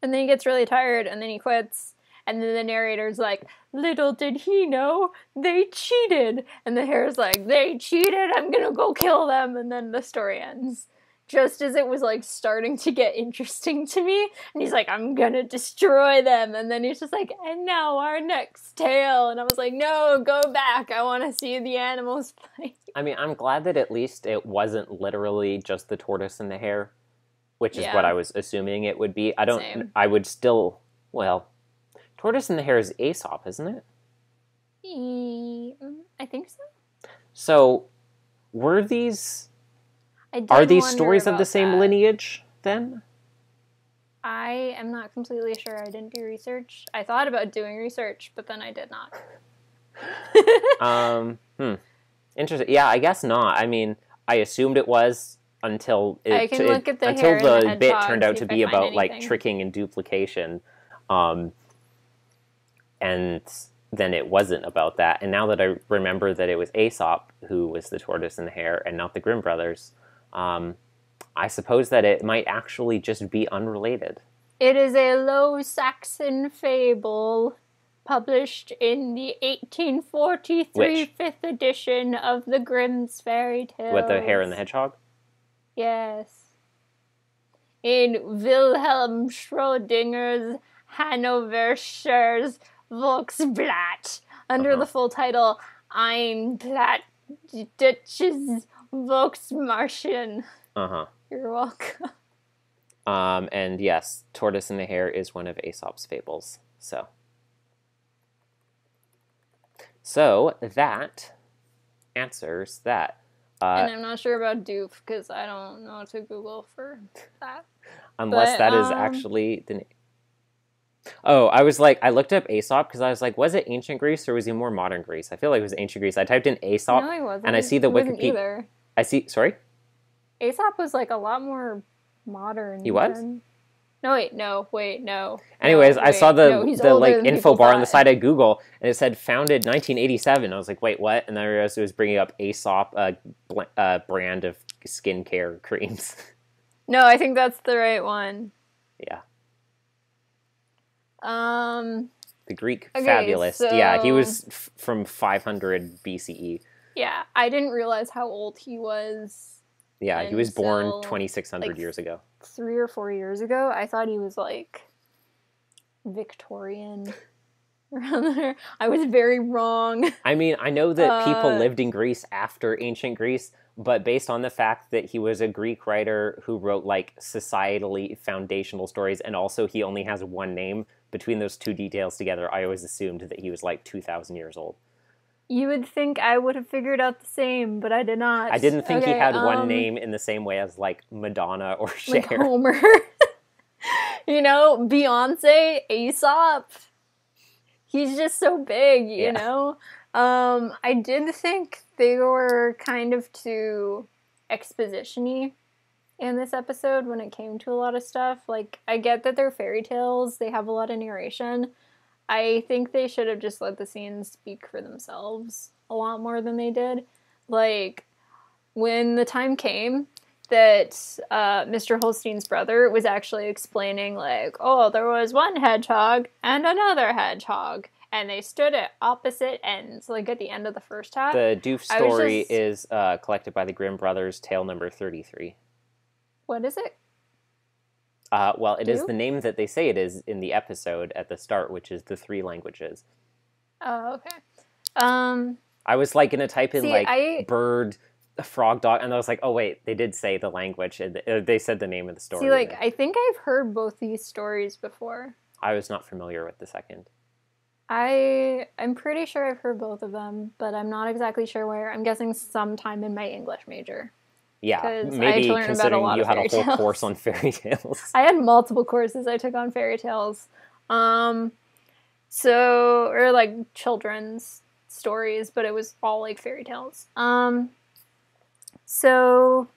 [SPEAKER 2] And then he gets really tired, and then he quits. And then the narrator's like, little did he know, they cheated. And the hare's like, they cheated, I'm gonna go kill them. And then the story ends. Just as it was, like, starting to get interesting to me. And he's like, I'm gonna destroy them. And then he's just like, and now our next tale. And I was like, no, go back. I want to see the animals fight.
[SPEAKER 1] I mean, I'm glad that at least it wasn't literally just the tortoise and the hare, which is what I was assuming it would be.
[SPEAKER 2] Same.
[SPEAKER 1] I would still, well... Tortoise and the Hare is Aesop, isn't it?
[SPEAKER 2] I think so.
[SPEAKER 1] So, are these stories of the same lineage, then?
[SPEAKER 2] I am not completely sure. I didn't do research. I thought about doing research, but then I did not.
[SPEAKER 1] Interesting. Yeah, I guess not. I mean, I assumed it was until
[SPEAKER 2] I can look at the hare
[SPEAKER 1] until
[SPEAKER 2] and
[SPEAKER 1] the
[SPEAKER 2] the
[SPEAKER 1] bit
[SPEAKER 2] hedgehog,
[SPEAKER 1] turned out
[SPEAKER 2] see
[SPEAKER 1] to
[SPEAKER 2] if I
[SPEAKER 1] be
[SPEAKER 2] find
[SPEAKER 1] about, like,
[SPEAKER 2] anything.
[SPEAKER 1] tricking and duplication. And then it wasn't about that. And now that I remember that it was Aesop who was the tortoise and the hare and not the Grimm brothers, I suppose that it might actually just be unrelated.
[SPEAKER 2] It is a Low Saxon fable published in the 1843 5th edition of the Grimm's Fairy Tales.
[SPEAKER 1] What, the hare and the hedgehog?
[SPEAKER 2] Yes. In Wilhelm Schrodinger's Hannoversches Volksblatt, under the full title Ein Blatt Deutsches Volksmärchen. You're welcome.
[SPEAKER 1] And yes, Tortoise and the Hare is one of Aesop's fables. So that answers that.
[SPEAKER 2] And I'm not sure about Doof, because I don't know what to Google for that.
[SPEAKER 1] Unless that is actually the name. Oh, I looked up Aesop because I was like, was it ancient Greece or was he more modern Greece? I feel like it was ancient Greece. I typed in Aesop,
[SPEAKER 2] No, he wasn't.
[SPEAKER 1] and I see the
[SPEAKER 2] Wikipedia.
[SPEAKER 1] Sorry?
[SPEAKER 2] Aesop was like a lot more modern.
[SPEAKER 1] He was?
[SPEAKER 2] No.
[SPEAKER 1] Anyways, I saw the like info bar on the
[SPEAKER 2] side.
[SPEAKER 1] side of Google, and it said founded 1987. I was like, wait, what? And then I realized it was bringing up Aesop, a brand of skincare creams.
[SPEAKER 2] No, I think that's the right one.
[SPEAKER 1] Yeah.
[SPEAKER 2] The
[SPEAKER 1] Greek fabulist. So... Yeah, he was from 500 BCE.
[SPEAKER 2] Yeah, I didn't realize how old he was.
[SPEAKER 1] Yeah, he was born 2,600 years ago.
[SPEAKER 2] 3 or 4 years ago. I thought he was like Victorian. Around there. I was very wrong.
[SPEAKER 1] I mean, I know that people lived in Greece after ancient Greece, but based on the fact that he was a Greek writer who wrote like societally foundational stories, and also he only has one name, between those two details together, I always assumed that he was like 2,000 years old.
[SPEAKER 2] You would think I would have figured out the same, but I did not.
[SPEAKER 1] I didn't think he had one name in the same way as like Madonna or Cher.
[SPEAKER 2] Like Homer. You know, Beyonce, Aesop. He's just so big, you know? I did think they were kind of too exposition-y in this episode when it came to a lot of stuff. Like, I get that they're fairy tales, they have a lot of narration. I think they should have just let the scenes speak for themselves a lot more than they did. Like, when the time came that Mr. Holstein's brother was actually explaining, like, oh, there was one hedgehog and another hedgehog, and they stood at opposite ends, like at the end of the first half.
[SPEAKER 1] The Doof story is collected by the Grimm brothers, tale number 33.
[SPEAKER 2] What is it?
[SPEAKER 1] Well, it is the name that they say it is in the episode at the start, which is the 3 languages.
[SPEAKER 2] Oh, okay.
[SPEAKER 1] I was like going to type in bird, frog, dog, and I was like, oh wait, they did say the language. They said the name of the story.
[SPEAKER 2] See, like, I think I've heard both these stories before.
[SPEAKER 1] I was not familiar with the second.
[SPEAKER 2] I'm pretty sure I've heard both of them, but I'm not exactly sure where. I'm guessing sometime in my English major.
[SPEAKER 1] Yeah, maybe considering you had a whole course on fairy tales.
[SPEAKER 2] I had multiple courses I took on fairy tales. Um, so, or like children's stories, but it was all like fairy tales. So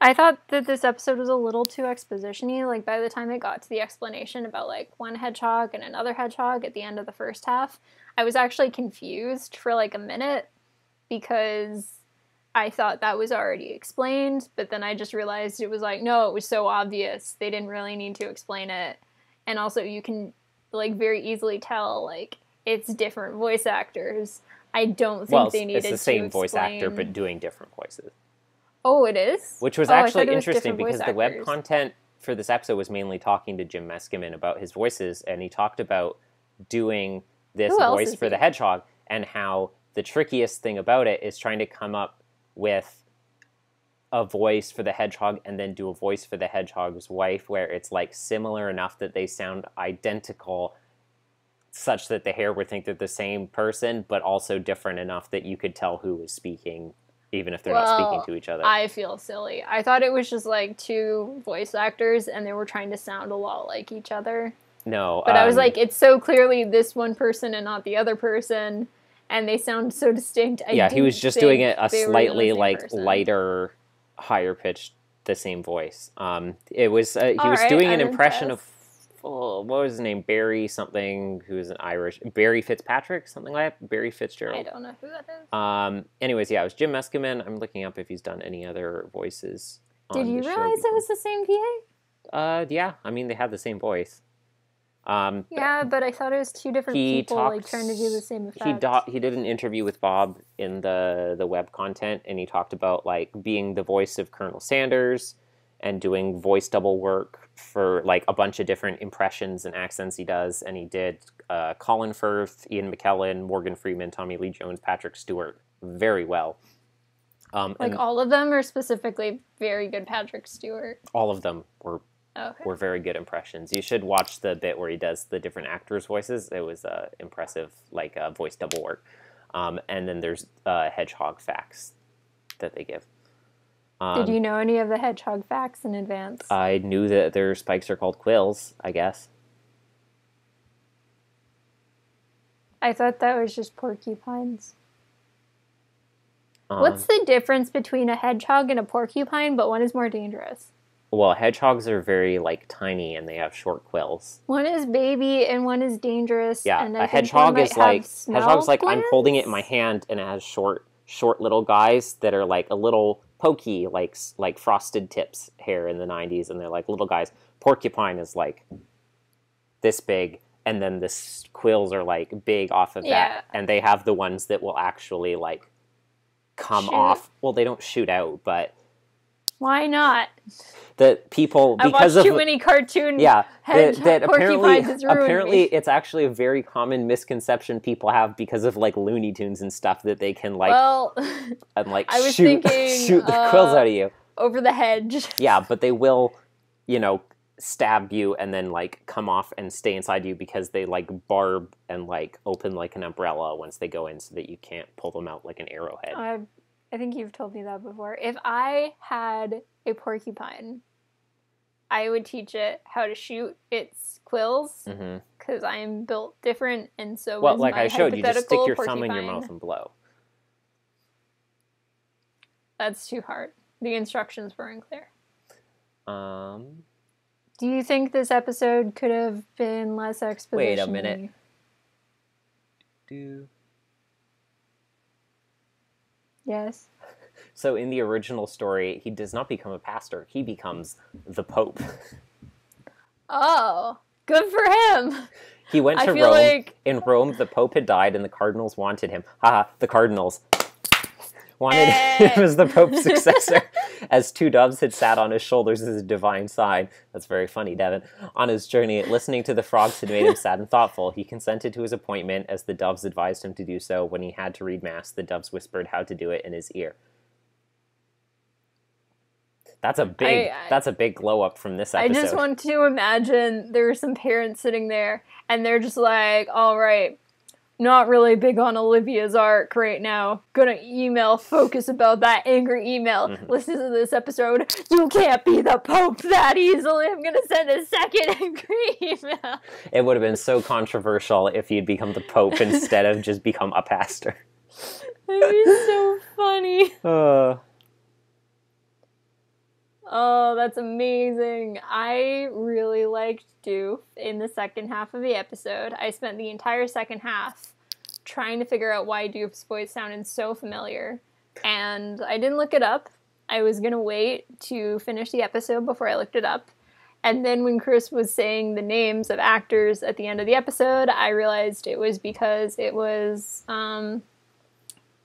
[SPEAKER 2] I thought that this episode was a little too exposition-y. Like, by the time it got to the explanation about, like, one hedgehog and another hedgehog at the end of the first half, I was actually confused for, like, a minute because I thought that was already explained, but then I just realized it was like, no, it was so obvious. They didn't really need to explain it. And also, you can, like, very easily tell, like, it's different voice actors. I don't think they needed to explain...
[SPEAKER 1] it's the same voice actor, but doing different voices.
[SPEAKER 2] Oh, it is?
[SPEAKER 1] Which was actually interesting because the web content for this episode was mainly talking to Jim Meskimen about his voices, and he talked about doing this voice for the hedgehog and how the trickiest thing about it is trying to come up with a voice for the hedgehog and then do a voice for the hedgehog's wife where it's like similar enough that they sound identical such that the hair would think they're the same person, but also different enough that you could tell who was speaking even if they're not speaking to each other.
[SPEAKER 2] I feel silly. I thought it was just like two voice actors and they were trying to sound a lot like each other.
[SPEAKER 1] No.
[SPEAKER 2] But I was like, it's so clearly this one person and not the other person, and they sound so distinct.
[SPEAKER 1] He was just doing it a slightly like lighter, higher pitched, the same voice. It was he was doing an impression of what was his name? Barry something, who's an Irish... Barry Fitzpatrick? Something like that? Barry Fitzgerald?
[SPEAKER 2] I don't know who that is.
[SPEAKER 1] Anyways, yeah, it was Jim Meskimen. I'm looking up if he's done any other voices on
[SPEAKER 2] Did you realize it was the same PA?
[SPEAKER 1] Yeah. I mean, they had the same voice.
[SPEAKER 2] Yeah, but I thought it was two different people like trying to do the same effect.
[SPEAKER 1] He did an interview with Bob in the web content, and he talked about like being the voice of Colonel Sanders and doing voice double work for like a bunch of different impressions and accents he does. And he did Colin Firth, Ian McKellen, Morgan Freeman, Tommy Lee Jones, Patrick Stewart very well.
[SPEAKER 2] Like all of them, or specifically very good Patrick Stewart?
[SPEAKER 1] All of them were very good impressions. You should watch the bit where he does the different actors' voices. It was impressive, like voice double work. And then there's hedgehog facts that they give.
[SPEAKER 2] Did you know any of the hedgehog facts in advance?
[SPEAKER 1] I knew that their spikes are called quills, I guess.
[SPEAKER 2] I thought that was just porcupines. What's the difference between a hedgehog and a porcupine, but one is more dangerous?
[SPEAKER 1] Well, hedgehogs are very, like, tiny, and they have short quills.
[SPEAKER 2] One is baby, and one is dangerous.
[SPEAKER 1] Yeah,
[SPEAKER 2] and
[SPEAKER 1] a hedgehog is like... Hedgehog's like, I'm holding it in my hand, and it has short little guys that are, like, a little... pokey, like Frosted Tips hair in the 90s, and they're like little guys. Porcupine is like this big, and then the quills are like big off of that, and they have the ones that will actually like come off. Well, they don't shoot out, but
[SPEAKER 2] why not?
[SPEAKER 1] The people because
[SPEAKER 2] I watched too many cartoon.
[SPEAKER 1] Yeah, that
[SPEAKER 2] apparently
[SPEAKER 1] it's actually a very common misconception people have because of like Looney Tunes and stuff that they can like and like
[SPEAKER 2] I was
[SPEAKER 1] shoot the quills out of you
[SPEAKER 2] over the hedge.
[SPEAKER 1] Yeah, but they will, stab you and then like come off and stay inside you because they like barb and like open like an umbrella once they go in so that you can't pull them out like an arrowhead.
[SPEAKER 2] I think you've told me that before. If I had a porcupine, I would teach it how to shoot its quills because I am built different, and so
[SPEAKER 1] well, like I showed you, just stick your thumb in your mouth and blow.
[SPEAKER 2] That's too hard. The instructions were unclear. Do you think this episode could have been less exposition-y?
[SPEAKER 1] Wait a minute.
[SPEAKER 2] Yes.
[SPEAKER 1] So in the original story, he does not become a pastor. He becomes the Pope.
[SPEAKER 2] Oh, good for him.
[SPEAKER 1] He went to Rome. Like... In Rome, the Pope had died and the cardinals wanted him. Haha, the cardinals wanted him as the Pope's successor. As two doves had sat on his shoulders as a divine sign. That's very funny, Devin. On his journey, listening to the frogs had made him sad and thoughtful. He consented to his appointment as the doves advised him to do so. When he had to read Mass, the doves whispered how to do it in his ear. That's a big glow up from this episode.
[SPEAKER 2] I just want to imagine there were some parents sitting there, and they're just like, all right, not really big on Olivia's arc right now. Gonna email Focus about that angry email. Listen to this episode. You can't be the Pope that easily. I'm gonna send a second angry email.
[SPEAKER 1] It would have been so controversial if you'd become the Pope instead of just become a pastor.
[SPEAKER 2] That'd be so funny. Oh, that's amazing. I really liked Doof in the second half of the episode. I spent the entire second half trying to figure out why Doof's voice sounded so familiar. And I didn't look it up. I was going to wait to finish the episode before I looked it up. And then when Chris was saying the names of actors at the end of the episode, I realized it was because it was Arthur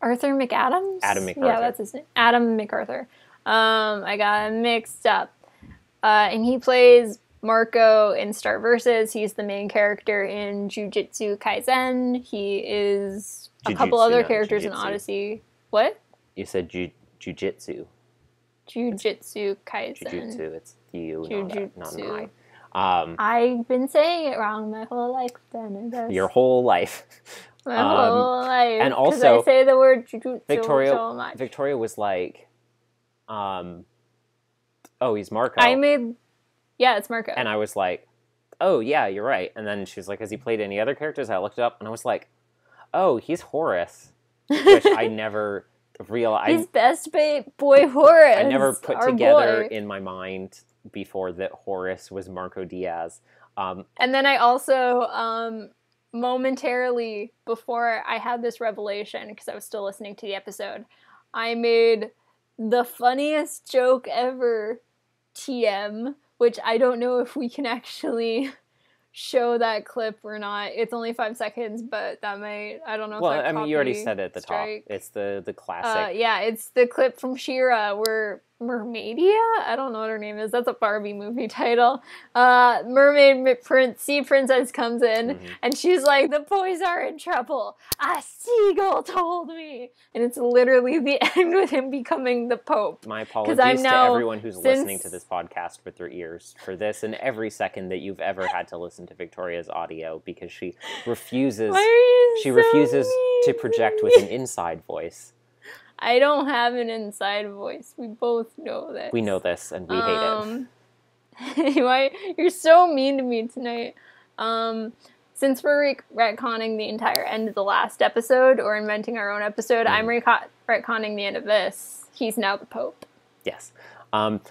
[SPEAKER 2] McAdams?
[SPEAKER 1] Adam McArthur.
[SPEAKER 2] Yeah, that's his name. Adam McArthur. I got him mixed up. And he plays Marco in Star Versus. He's the main character in Jujutsu Kaisen. He is a couple other characters in Odyssey. What?
[SPEAKER 1] You said Jujutsu.
[SPEAKER 2] Jujutsu Kaisen.
[SPEAKER 1] Jujutsu. It's you, not an I.
[SPEAKER 2] I've been saying it wrong my whole life then, I guess.
[SPEAKER 1] Your whole life.
[SPEAKER 2] My whole life.
[SPEAKER 1] And also,
[SPEAKER 2] I say the word Jujutsu so much.
[SPEAKER 1] Victoria was like, oh, he's Marco.
[SPEAKER 2] Yeah, it's Marco.
[SPEAKER 1] And I was like, oh, yeah, you're right. And then she was like, has he played any other characters? I looked it up, and I was like, oh, he's Horace, which I never realized.
[SPEAKER 2] He's best boy Horace.
[SPEAKER 1] I never put together in my mind before that Horace was Marco Diaz.
[SPEAKER 2] And then I also, momentarily, before I had this revelation, because I was still listening to the episode, I made the funniest joke ever, TM, which I don't know if we can actually show that clip or not. It's only 5 seconds, but that might, I don't know
[SPEAKER 1] well,
[SPEAKER 2] if
[SPEAKER 1] I mean, you already said it at the
[SPEAKER 2] strike.
[SPEAKER 1] top. It's the classic.
[SPEAKER 2] Yeah, it's the clip from She-Ra where Mermaidia? I don't know what her name is. That's a Barbie movie title. Mermaid Sea Princess comes in, and she's like, the boys are in trouble. A seagull told me. And it's literally the end with him becoming the Pope.
[SPEAKER 1] My apologies to everyone who's listening to this podcast with their ears for this and every second that you've ever had to listen to Victoria's audio, because she refuses to project with an inside voice.
[SPEAKER 2] I don't have an inside voice. We both know this.
[SPEAKER 1] We know this, and we hate
[SPEAKER 2] it. You're so mean to me tonight. Since we're retconning the entire end of the last episode, or inventing our own episode, I'm retconning the end of this. He's now the Pope.
[SPEAKER 1] Yes. I'm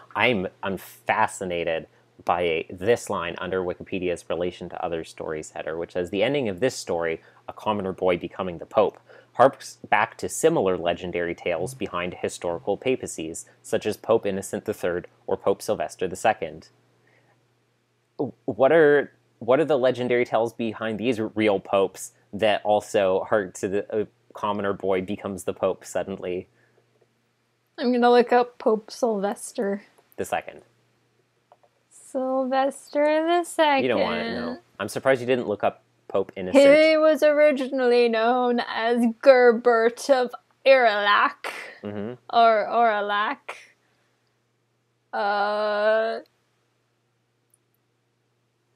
[SPEAKER 1] fascinated by this line under Wikipedia's relation to other stories header, which says, the ending of this story, a commoner boy becoming the Pope, harks back to similar legendary tales behind historical papacies, such as Pope Innocent III or Pope Sylvester II. What are the legendary tales behind these real popes that also hark to the commoner boy becomes the Pope suddenly?
[SPEAKER 2] I'm gonna look up Pope Sylvester
[SPEAKER 1] II.
[SPEAKER 2] Sylvester II.
[SPEAKER 1] You don't want to know. I'm surprised you didn't look up Pope Innocent.
[SPEAKER 2] He was originally known as Gerbert of Aurillac. Or Aurillac.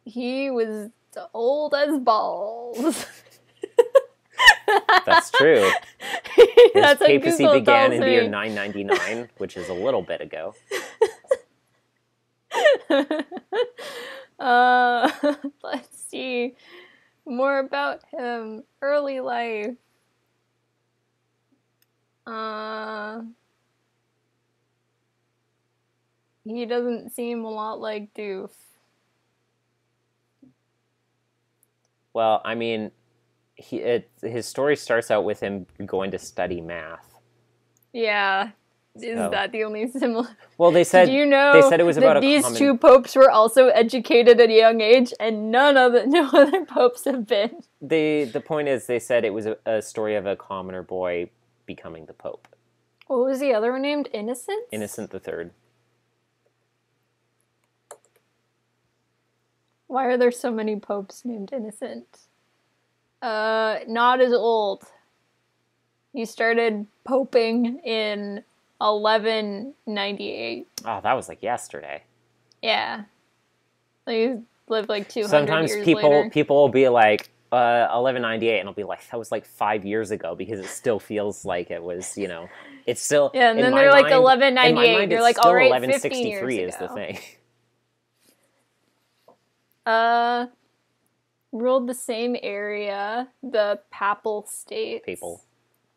[SPEAKER 2] He was old as balls.
[SPEAKER 1] That's true. His papacy began in the year 999, which is a little bit ago.
[SPEAKER 2] Let's see. More about him. Early life. He doesn't seem a lot like Doof.
[SPEAKER 1] Well, I mean, his story starts out with him going to study math.
[SPEAKER 2] Yeah. Is that the only similar?
[SPEAKER 1] Well, they said.
[SPEAKER 2] Do you know
[SPEAKER 1] they said it was about
[SPEAKER 2] these two popes were also educated at a young age, and no other popes have been.
[SPEAKER 1] The point is, they said it was a story of a commoner boy becoming the Pope.
[SPEAKER 2] What was the other one named? Innocent?
[SPEAKER 1] Innocent III.
[SPEAKER 2] Why are there so many popes named Innocent? Not as old. He started poping in 1198.
[SPEAKER 1] Oh, that was like yesterday.
[SPEAKER 2] Yeah. He lived like 200
[SPEAKER 1] Sometimes
[SPEAKER 2] years later.
[SPEAKER 1] people will be like, 1198, and I'll be like, that was like 5 years ago, because it still feels like it was, it's still.
[SPEAKER 2] Yeah, and
[SPEAKER 1] in
[SPEAKER 2] then
[SPEAKER 1] my
[SPEAKER 2] they're like
[SPEAKER 1] mind-
[SPEAKER 2] 1198.
[SPEAKER 1] in my mind,
[SPEAKER 2] You're
[SPEAKER 1] it's
[SPEAKER 2] like,
[SPEAKER 1] still
[SPEAKER 2] all right,
[SPEAKER 1] 1163
[SPEAKER 2] 15 years
[SPEAKER 1] is the
[SPEAKER 2] ago.
[SPEAKER 1] thing.
[SPEAKER 2] Ruled the same area, the papal states.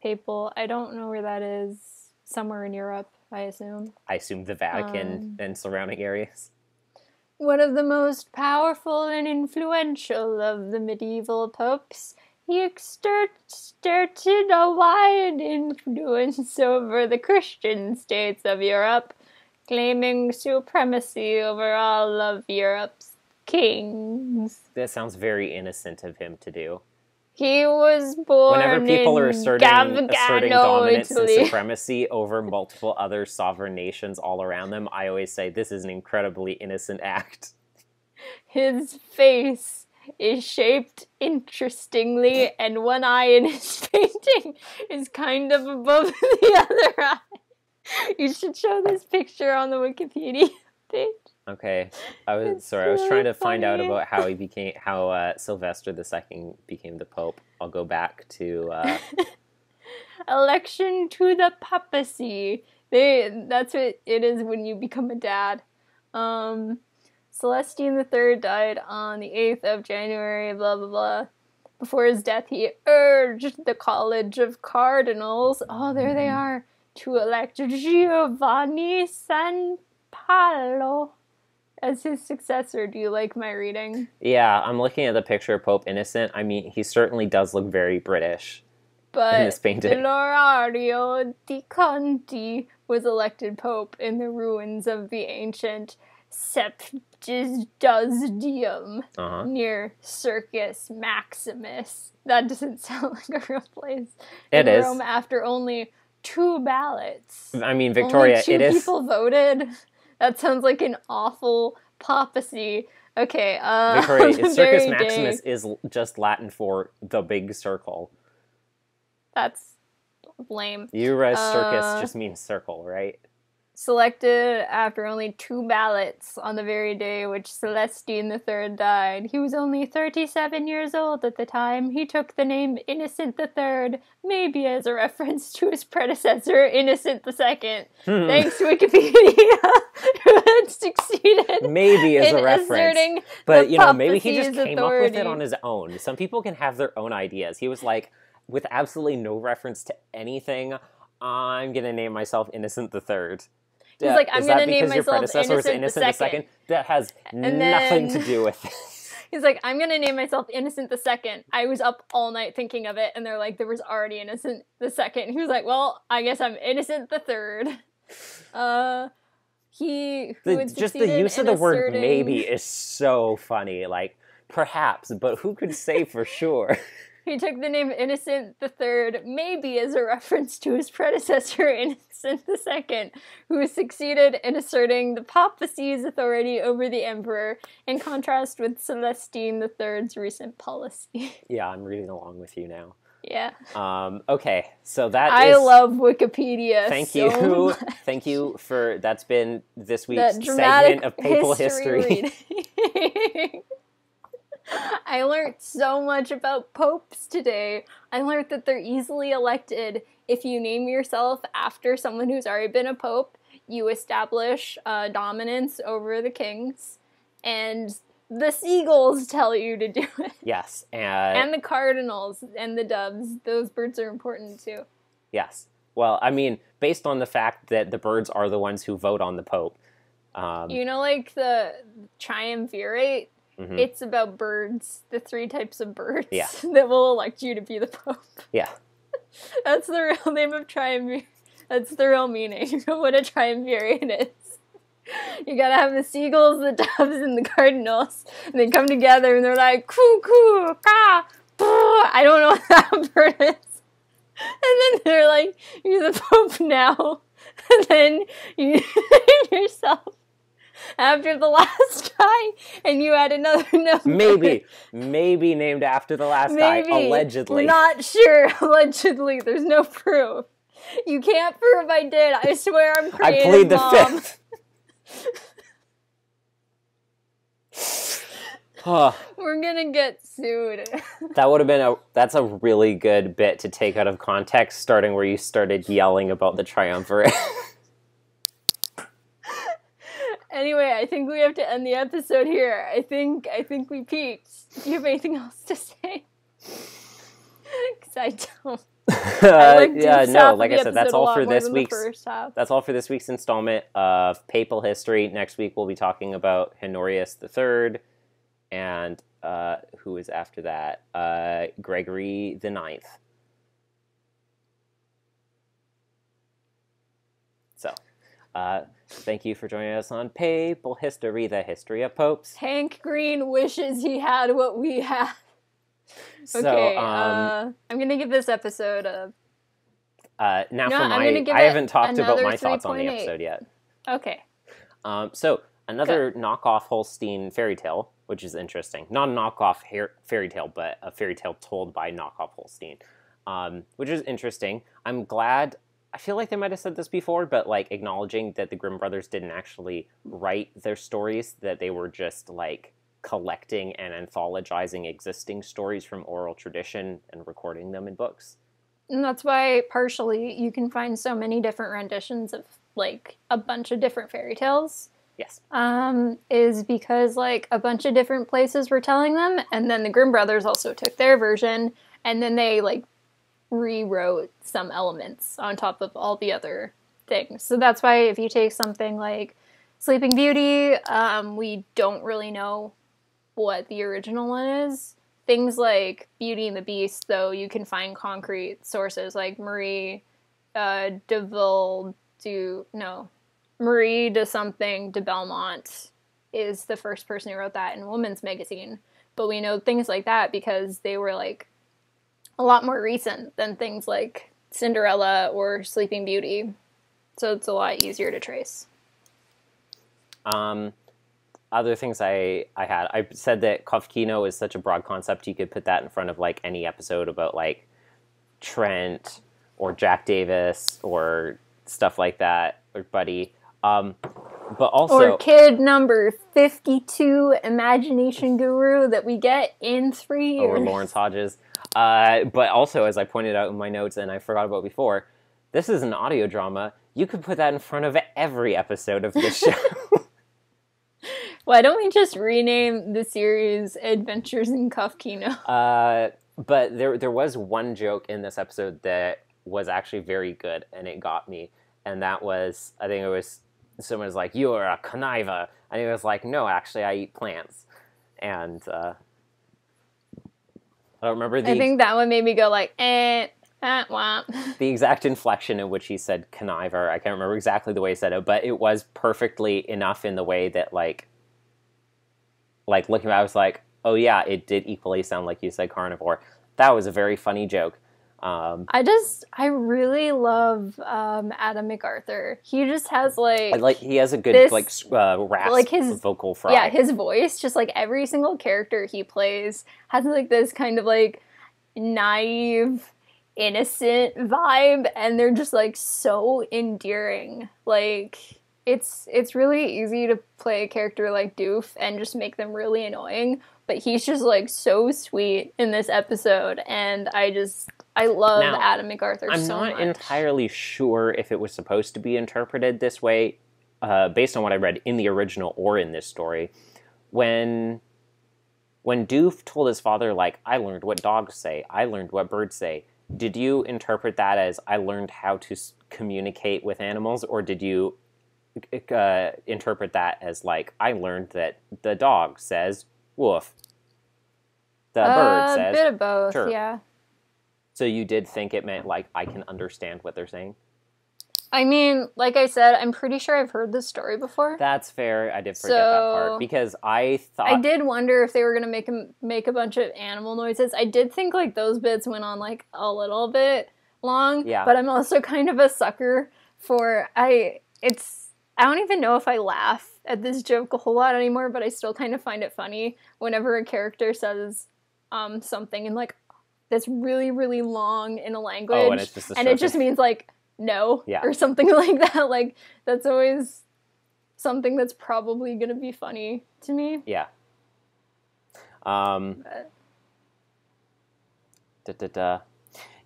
[SPEAKER 2] Papal. I don't know where that is. Somewhere in Europe, I assume.
[SPEAKER 1] I assume the Vatican and surrounding areas.
[SPEAKER 2] One of the most powerful and influential of the medieval popes, he exerted a wide influence over the Christian states of Europe, claiming supremacy over all of Europe's kings.
[SPEAKER 1] That sounds very innocent of him to do.
[SPEAKER 2] He was born
[SPEAKER 1] Whenever people are asserting dominance and
[SPEAKER 2] Italy.
[SPEAKER 1] supremacy over multiple other sovereign nations all around them, I always say this is an incredibly innocent act.
[SPEAKER 2] His face is shaped interestingly, and one eye in his painting is kind of above the other eye. You should show this picture on the Wikipedia page.
[SPEAKER 1] Okay, I was trying to find out about how Sylvester II became the Pope. I'll go back to
[SPEAKER 2] election to the papacy. That's what it is when you become a dad. Celestine III died on the 8th of January, blah, blah, blah. Before his death, he urged the College of Cardinals, oh, there they are, to elect Giovanni San Paolo as his successor. Do you like my reading?
[SPEAKER 1] Yeah, I'm looking at the picture of Pope Innocent. I mean, he certainly does look very British in this painting.
[SPEAKER 2] Lorario di Conti was elected pope in the ruins of the ancient Septidusdium near Circus Maximus. That doesn't sound like a real place.
[SPEAKER 1] It is.
[SPEAKER 2] Rome after only 2 ballots.
[SPEAKER 1] I mean, Victoria,
[SPEAKER 2] only 2
[SPEAKER 1] it is.
[SPEAKER 2] people voted. That sounds like an awful papacy. Okay,
[SPEAKER 1] Victoria, Circus Maximus is just Latin for the big circle.
[SPEAKER 2] That's lame.
[SPEAKER 1] Circus just means circle, right?
[SPEAKER 2] Selected after only 2 ballots on the very day which Celestine III died. He was only 37 years old at the time. He took the name Innocent III, maybe as a reference to his predecessor, Innocent II. Thanks, Wikipedia, who had succeeded
[SPEAKER 1] maybe as a reference. But, maybe he just came up with it on his own. Some people can have their own ideas. He was like, with absolutely no reference to anything, I'm going to name myself Innocent III.
[SPEAKER 2] He's like, I'm going to name myself Innocent II.
[SPEAKER 1] That has nothing to do with it.
[SPEAKER 2] He's like, I'm going to name myself Innocent II. I was up all night thinking of it, and they're like, there was already Innocent II. He was like, well, I guess I'm Innocent III.
[SPEAKER 1] Just the use of the word maybe is so funny. Like, perhaps, but who could say for sure?
[SPEAKER 2] He took the name Innocent III, maybe as a reference to his predecessor, Innocent II, who succeeded in asserting the papacy's authority over the emperor, in contrast with Celestine III's recent policy.
[SPEAKER 1] Yeah, I'm reading along with you now.
[SPEAKER 2] Yeah.
[SPEAKER 1] Okay, so
[SPEAKER 2] I love Wikipedia.
[SPEAKER 1] Thank you for that's been this week's segment of papal history.
[SPEAKER 2] I learned so much about popes today. I learned that they're easily elected. If you name yourself after someone who's already been a pope, you establish dominance over the kings, and the seagulls tell you to do it.
[SPEAKER 1] Yes,
[SPEAKER 2] and the cardinals and the doves. Those birds are important too.
[SPEAKER 1] Yes. Well, I mean, based on the fact that the birds are the ones who vote on the pope.
[SPEAKER 2] Like the triumvirate? Mm-hmm. It's about birds, the 3 types of birds that will elect you to be the pope.
[SPEAKER 1] Yeah.
[SPEAKER 2] That's the real name of triumvirate. That's the real meaning of what a triumvirate is. You gotta have the seagulls, the doves, and the cardinals, and they come together and they're like, coo, coo, ka, boo. I don't know what that bird is. And then they're like, you're the pope now. And then you name yourself after the last guy, and you add another number.
[SPEAKER 1] Maybe named after the last guy, allegedly.
[SPEAKER 2] Not sure, allegedly. There's no proof. You can't prove I did. I swear I'm creative,
[SPEAKER 1] I plead the
[SPEAKER 2] Mom.
[SPEAKER 1] 5th.
[SPEAKER 2] We're gonna get sued.
[SPEAKER 1] That would have been that's a really good bit to take out of context, starting where you started yelling about the triumvirate.
[SPEAKER 2] Anyway, I think we have to end the episode here. I think we peaked. Do you have anything else to say? Because I don't.
[SPEAKER 1] Like I said, that's all for this week's. That's all for this week's installment of Papal History. Next week we'll be talking about Honorius III, and who is after that? Gregory the Ninth. So, thank you for joining us on Papal History, the history of popes.
[SPEAKER 2] Hank Green wishes he had what we have. Okay, I'm gonna give this episode a.
[SPEAKER 1] I haven't talked about my thoughts on the episode yet.
[SPEAKER 2] Okay.
[SPEAKER 1] So another knockoff Holstein fairy tale, which is interesting. Not a knockoff fairy tale, but a fairy tale told by knockoff Holstein, which is interesting. I'm glad. I feel like they might have said this before, but like acknowledging that the Grimm brothers didn't actually write their stories, that they were just like collecting and anthologizing existing stories from oral tradition and recording them in books.
[SPEAKER 2] And that's why partially you can find so many different renditions of like a bunch of different fairy tales.
[SPEAKER 1] Yes.
[SPEAKER 2] Is because like a bunch of different places were telling them, and then the Grimm brothers also took their version, and then they like rewrote some elements on top of all the other things. So that's why if you take something like Sleeping Beauty, we don't really know what the original one is. Things like Beauty and the Beast, though, you can find concrete sources like Marie de something de Belmont is the first person who wrote that in Woman's Magazine. But we know things like that because they were like a lot more recent than things like Cinderella or Sleeping Beauty. So it's a lot easier to trace.
[SPEAKER 1] Other things I said that Kopfkino is such a broad concept, you could put that in front of like any episode about like Trent or Jack Davis or stuff like that, or Buddy. But also... Or
[SPEAKER 2] kid number 52, Imagination Guru, that we get in 3 years.
[SPEAKER 1] Or Lawrence Hodges. But also, as I pointed out in my notes and I forgot about before, this is an audio drama. You could put that in front of every episode of this show.
[SPEAKER 2] Why don't we just rename the series Adventures in Kopfkino?
[SPEAKER 1] But there was one joke in this episode that was actually very good, and it got me. And that was, I think it was, someone was like, "You're a conniver." And he was like, "No, actually, I eat plants." And I don't remember
[SPEAKER 2] I think that one made me go like, wah.
[SPEAKER 1] The exact inflection in which he said conniver. I can't remember exactly the way he said it, but it was perfectly enough in the way that like looking at it, I was like, oh yeah, it did equally sound like you said carnivore. That was a very funny joke.
[SPEAKER 2] I really love Adam McArthur. He just has
[SPEAKER 1] he has a good rasp,
[SPEAKER 2] like his
[SPEAKER 1] vocal fry.
[SPEAKER 2] Yeah, his voice, just like every single character he plays has like this kind of like naive, innocent vibe, and they're just like so endearing. Like it's really easy to play a character like Doof and just make them really annoying, but he's just like so sweet in this episode, and I love Adam McArthur so much.
[SPEAKER 1] I'm not entirely sure if it was supposed to be interpreted this way, based on what I read in the original or in this story. When Doof told his father, like, I learned what dogs say, I learned what birds say, did you interpret that as I learned how to communicate with animals, or did you interpret that as like I learned that the dog says woof, the bird says
[SPEAKER 2] a bit of both,
[SPEAKER 1] chirp?
[SPEAKER 2] Yeah.
[SPEAKER 1] So you did think it meant like I can understand what they're saying?
[SPEAKER 2] I mean, like I said, I'm pretty sure I've heard this story before.
[SPEAKER 1] That's fair. I did forget that part because I thought
[SPEAKER 2] I did wonder if they were gonna make a bunch of animal noises. I did think like those bits went on like a little bit long.
[SPEAKER 1] Yeah.
[SPEAKER 2] But I'm also kind of a sucker for I don't even know if I laugh at this joke a whole lot anymore, but I still kind of find it funny whenever a character says something in like that's really, really long in a language, and it just means like no, or something like that. Like that's always something that's probably gonna be funny to me.
[SPEAKER 1] Yeah.
[SPEAKER 2] But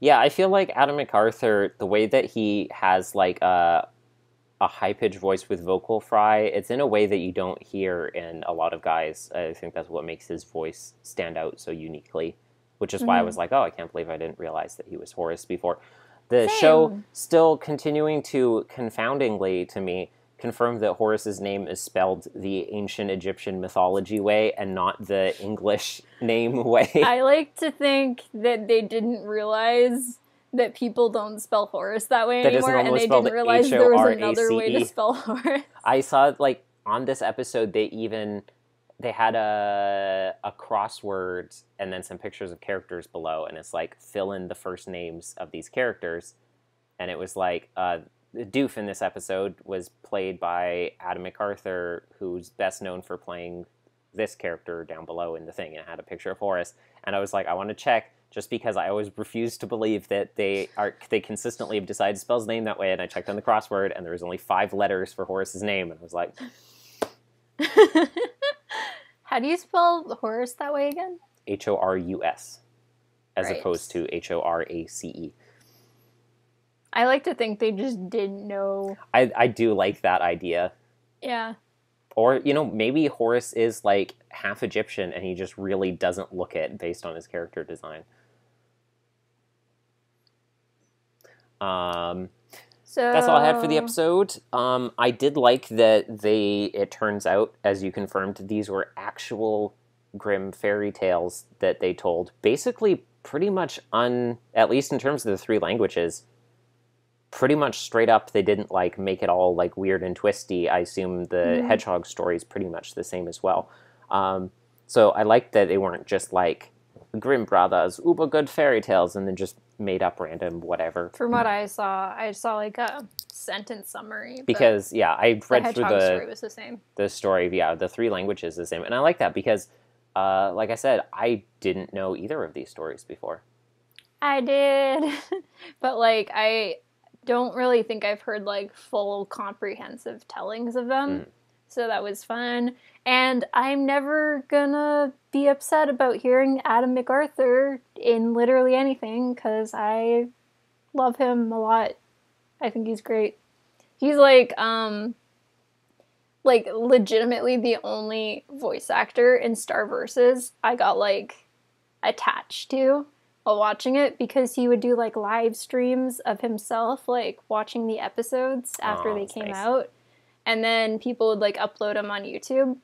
[SPEAKER 1] Yeah, I feel like Adam McArthur, the way that he has like a high-pitched voice with vocal fry, it's in a way that you don't hear in a lot of guys. I think that's what makes his voice stand out so uniquely, which is why I was like, oh, I can't believe I didn't realize that he was Horus before. The show still continuing to, confoundingly to me, confirm that Horus's name is spelled the ancient Egyptian mythology way and not the English name way.
[SPEAKER 2] I like to think that they didn't realize that people don't spell Horus that way anymore, and they didn't realize there was another way to spell Horus.
[SPEAKER 1] I saw, like, on this episode, they had a crossword and then some pictures of characters below, and it's like, fill in the first names of these characters. And it was like, Doof in this episode was played by Adam McArthur, who's best known for playing this character down below in the thing, and it had a picture of Horus. And I was like, I want to check, just because I always refuse to believe that they consistently have decided to spell his name that way. And I checked on the crossword, and there was only 5 letters for Horus's name, and I was like...
[SPEAKER 2] How do you spell Horus that way again?
[SPEAKER 1] Horus, as opposed to Horace.
[SPEAKER 2] I like to think they just didn't know.
[SPEAKER 1] I do like that idea.
[SPEAKER 2] Yeah.
[SPEAKER 1] Or, maybe Horus is, like, half Egyptian, and he just really doesn't look it based on his character design. So that's all I had for the episode. I did like that it turns out, as you confirmed, these were actual Grimm fairy tales that they told. Basically, pretty much at least in terms of the 3 languages, pretty much straight up, they didn't, like, make it all, like, weird and twisty. I assume the hedgehog story is pretty much the same as well. So I liked that they weren't just, like, Grimm Brothers, uber good fairy tales, and then just made up random whatever.
[SPEAKER 2] From what I saw like a sentence summary.
[SPEAKER 1] Because, I read through the
[SPEAKER 2] story was the same.
[SPEAKER 1] The story, the 3 languages the same. And I like that because, like I said, I didn't know either of these stories before.
[SPEAKER 2] I did. But, like, I don't really think I've heard, like, full comprehensive tellings of them. So that was fun. And I'm never gonna be upset about hearing Adam McArthur in literally anything, because I love him a lot. I think he's great. He's, like, legitimately the only voice actor in Star Versus I got, like, attached to while watching it, because he would do, like, live streams of himself, like, watching the episodes after they came out. And then people would, like, upload them on YouTube.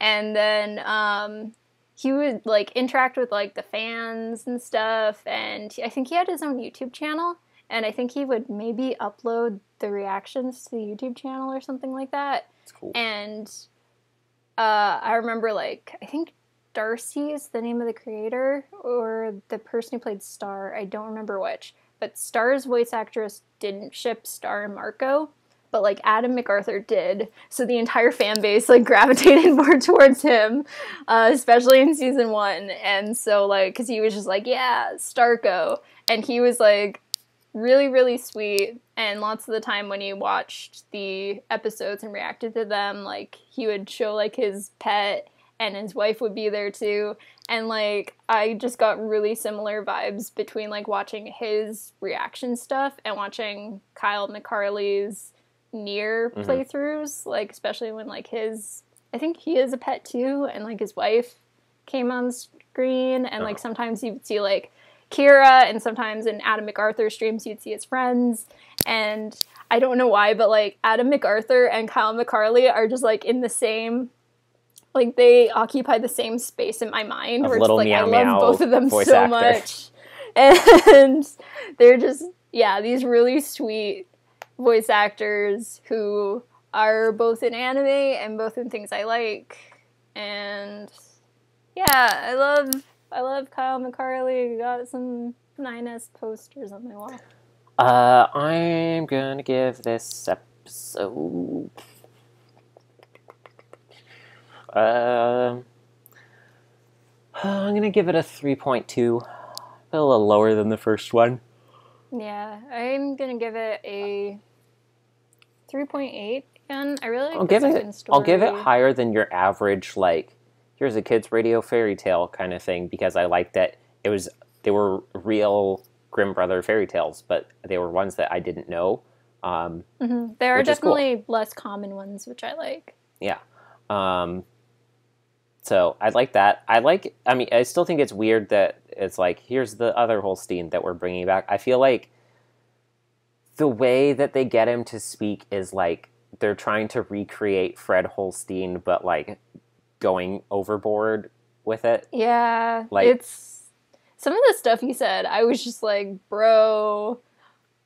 [SPEAKER 2] And then he would, like, interact with, like, the fans and stuff. And I think he had his own YouTube channel. And I think he would maybe upload the reactions to the YouTube channel or something like that.
[SPEAKER 1] That's cool.
[SPEAKER 2] And I remember, like, I think Darcy is the name of the creator, or the person who played Star. I don't remember which. But Star's voice actress didn't ship Star and Marco. But, like, Adam McArthur did. So the entire fan base, like, gravitated more towards him, especially in season 1. And so, like, because he was just like, yeah, Starco. And he was, like, really, really sweet. And lots of the time when he watched the episodes and reacted to them, like, he would show, like, his pet, and his wife would be there too. And, like, I just got really similar vibes between, like, watching his reaction stuff and watching Kyle McCarley's Nier playthroughs, like, especially when, like, I think he is a pet too, and, like, his wife came on screen, and like sometimes you'd see, like, Kira, and sometimes in Adam McArthur streams you'd see his friends, and I don't know why, but, like, Adam McArthur and Kyle McCarley are just, like, in the same, like, they occupy the same space in my mind, where it's like, I love both of them so much, and they're just, these really sweet voice actors who are both in anime and both in things I like. And I love Kyle McCarley. Got some 9S posters on my wall.
[SPEAKER 1] I'm gonna give this episode I'm gonna give it a 3.2. A little lower than the first one.
[SPEAKER 2] Yeah, I'm gonna give it a 3.8 again. I really like the second story.
[SPEAKER 1] I'll give it higher than your average here's a kid's radio fairy tale kind of thing, because I liked that they were real Grimm brother fairy tales, but they were ones that I didn't know.
[SPEAKER 2] There are definitely cool. Less common ones, which I like.
[SPEAKER 1] Yeah. So I like that. I still think it's weird that it's like, here's the other Holstein that we're bringing back. I feel like the way that they get him to speak is like they're trying to recreate Fred Holstein, but like going overboard with it.
[SPEAKER 2] Yeah.
[SPEAKER 1] Like,
[SPEAKER 2] it's some of the stuff he said, I was just like, bro,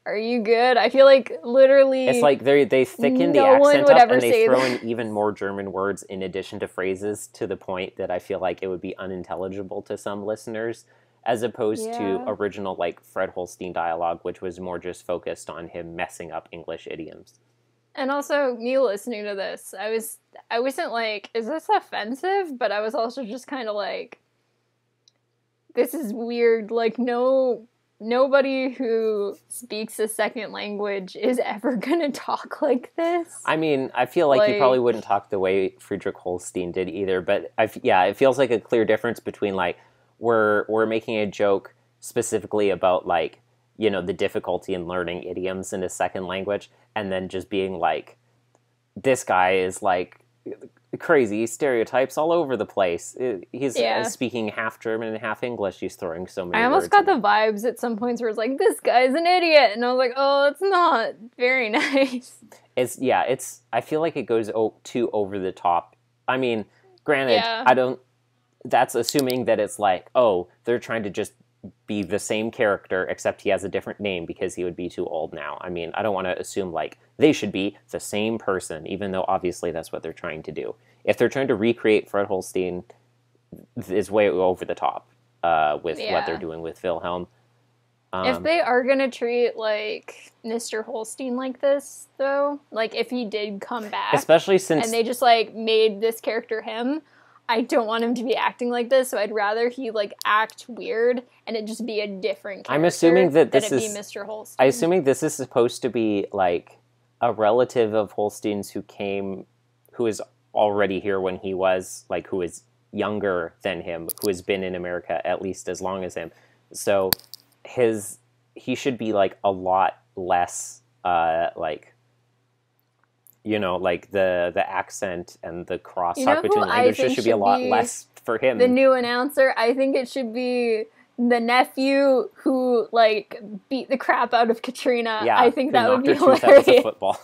[SPEAKER 2] are you good? I feel like literally
[SPEAKER 1] it's like they thicken the accent up and they throw in even more German words in addition to phrases, to the point that I feel like it would be unintelligible to some listeners, as opposed to original like Fred Holstein dialogue, which was more just focused on him messing up English idioms.
[SPEAKER 2] And also, me listening to this, I wasn't like, is this offensive? But I was also just kind of like, this is weird. Like, nobody who speaks a second language is ever gonna talk like this.
[SPEAKER 1] I mean, I feel like you probably wouldn't talk the way Friedrich Holstein did either, but it feels like a clear difference between like, we're making a joke specifically about like, you know, the difficulty in learning idioms in a second language, and then just being like, this guy is like crazy stereotypes all over the place. He's speaking half German and half English. He's throwing so many.
[SPEAKER 2] I almost got the vibes at some points where it's like, this guy's an idiot, and I was like, oh, it's not very nice.
[SPEAKER 1] I feel like it goes too over the top. I mean, granted, that's assuming that it's like, oh, they're trying to just be the same character, except he has a different name because he would be too old now. I mean, I don't want to assume like they should be the same person, even though obviously that's what they're trying to do. If they're trying to recreate Fred Holstein, it's way over the top with what they're doing with Wilhelm.
[SPEAKER 2] If they are going to treat like Mr. Holstein like this, though, like if he did come back,
[SPEAKER 1] especially since
[SPEAKER 2] and they just like made this character him, I don't want him to be acting like this, so I'd rather he like act weird and it just be a different character.
[SPEAKER 1] I'm assuming that this
[SPEAKER 2] is
[SPEAKER 1] be
[SPEAKER 2] Mr. Holstein.
[SPEAKER 1] I'm assuming this is supposed to be like a relative of Holstein's who is already here when he was like, who is younger than him, who has been in America at least as long as him. So he should be like a lot less like, you know, like the accent and the crosstalk between languages should be a lot less for him.
[SPEAKER 2] The new announcer, I think it should be the nephew who like beat the crap out of Katrina.
[SPEAKER 1] Yeah,
[SPEAKER 2] I think that would be hilarious.
[SPEAKER 1] Out of football.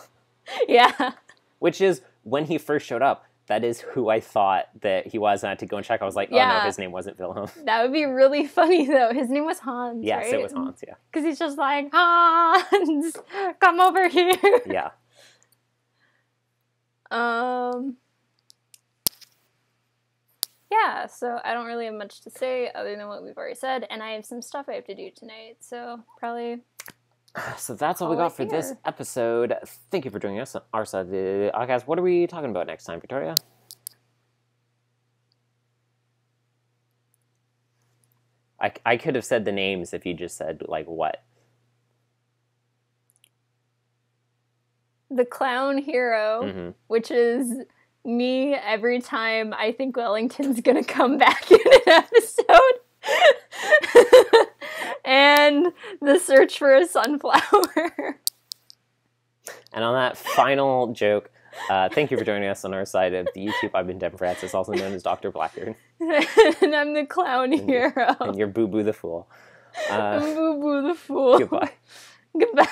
[SPEAKER 2] Yeah.
[SPEAKER 1] Which is, when he first showed up, that is who I thought that he was, and I had to go and check. I was like, oh no, his name wasn't Wilhelm.
[SPEAKER 2] That would be really funny, though. His name was Hans,
[SPEAKER 1] Yes,
[SPEAKER 2] right?
[SPEAKER 1] It was Hans, yeah.
[SPEAKER 2] Because he's just like, Hans, come over here.
[SPEAKER 1] Yeah.
[SPEAKER 2] Yeah, so I don't really have much to say other than what we've already said, and I have some stuff I have to do tonight, so probably...
[SPEAKER 1] So that's all we got for this episode. Thank you for joining us on our side of the Oddcast. What are we talking about next time, Victoria? I could have said the names if you just said, like, what?
[SPEAKER 2] The Clown Hero, which is me every time I think Wellington's gonna come back in an episode. And The Search for a Sunflower.
[SPEAKER 1] And on that final joke, thank you for joining us on our side of the YouTube. I've been Devin Francis, also known as Dr. Blackbeard.
[SPEAKER 2] And I'm the Clown Hero.
[SPEAKER 1] And you're Boo Boo the Fool.
[SPEAKER 2] I'm Boo Boo the Fool.
[SPEAKER 1] Goodbye.
[SPEAKER 2] Goodbye.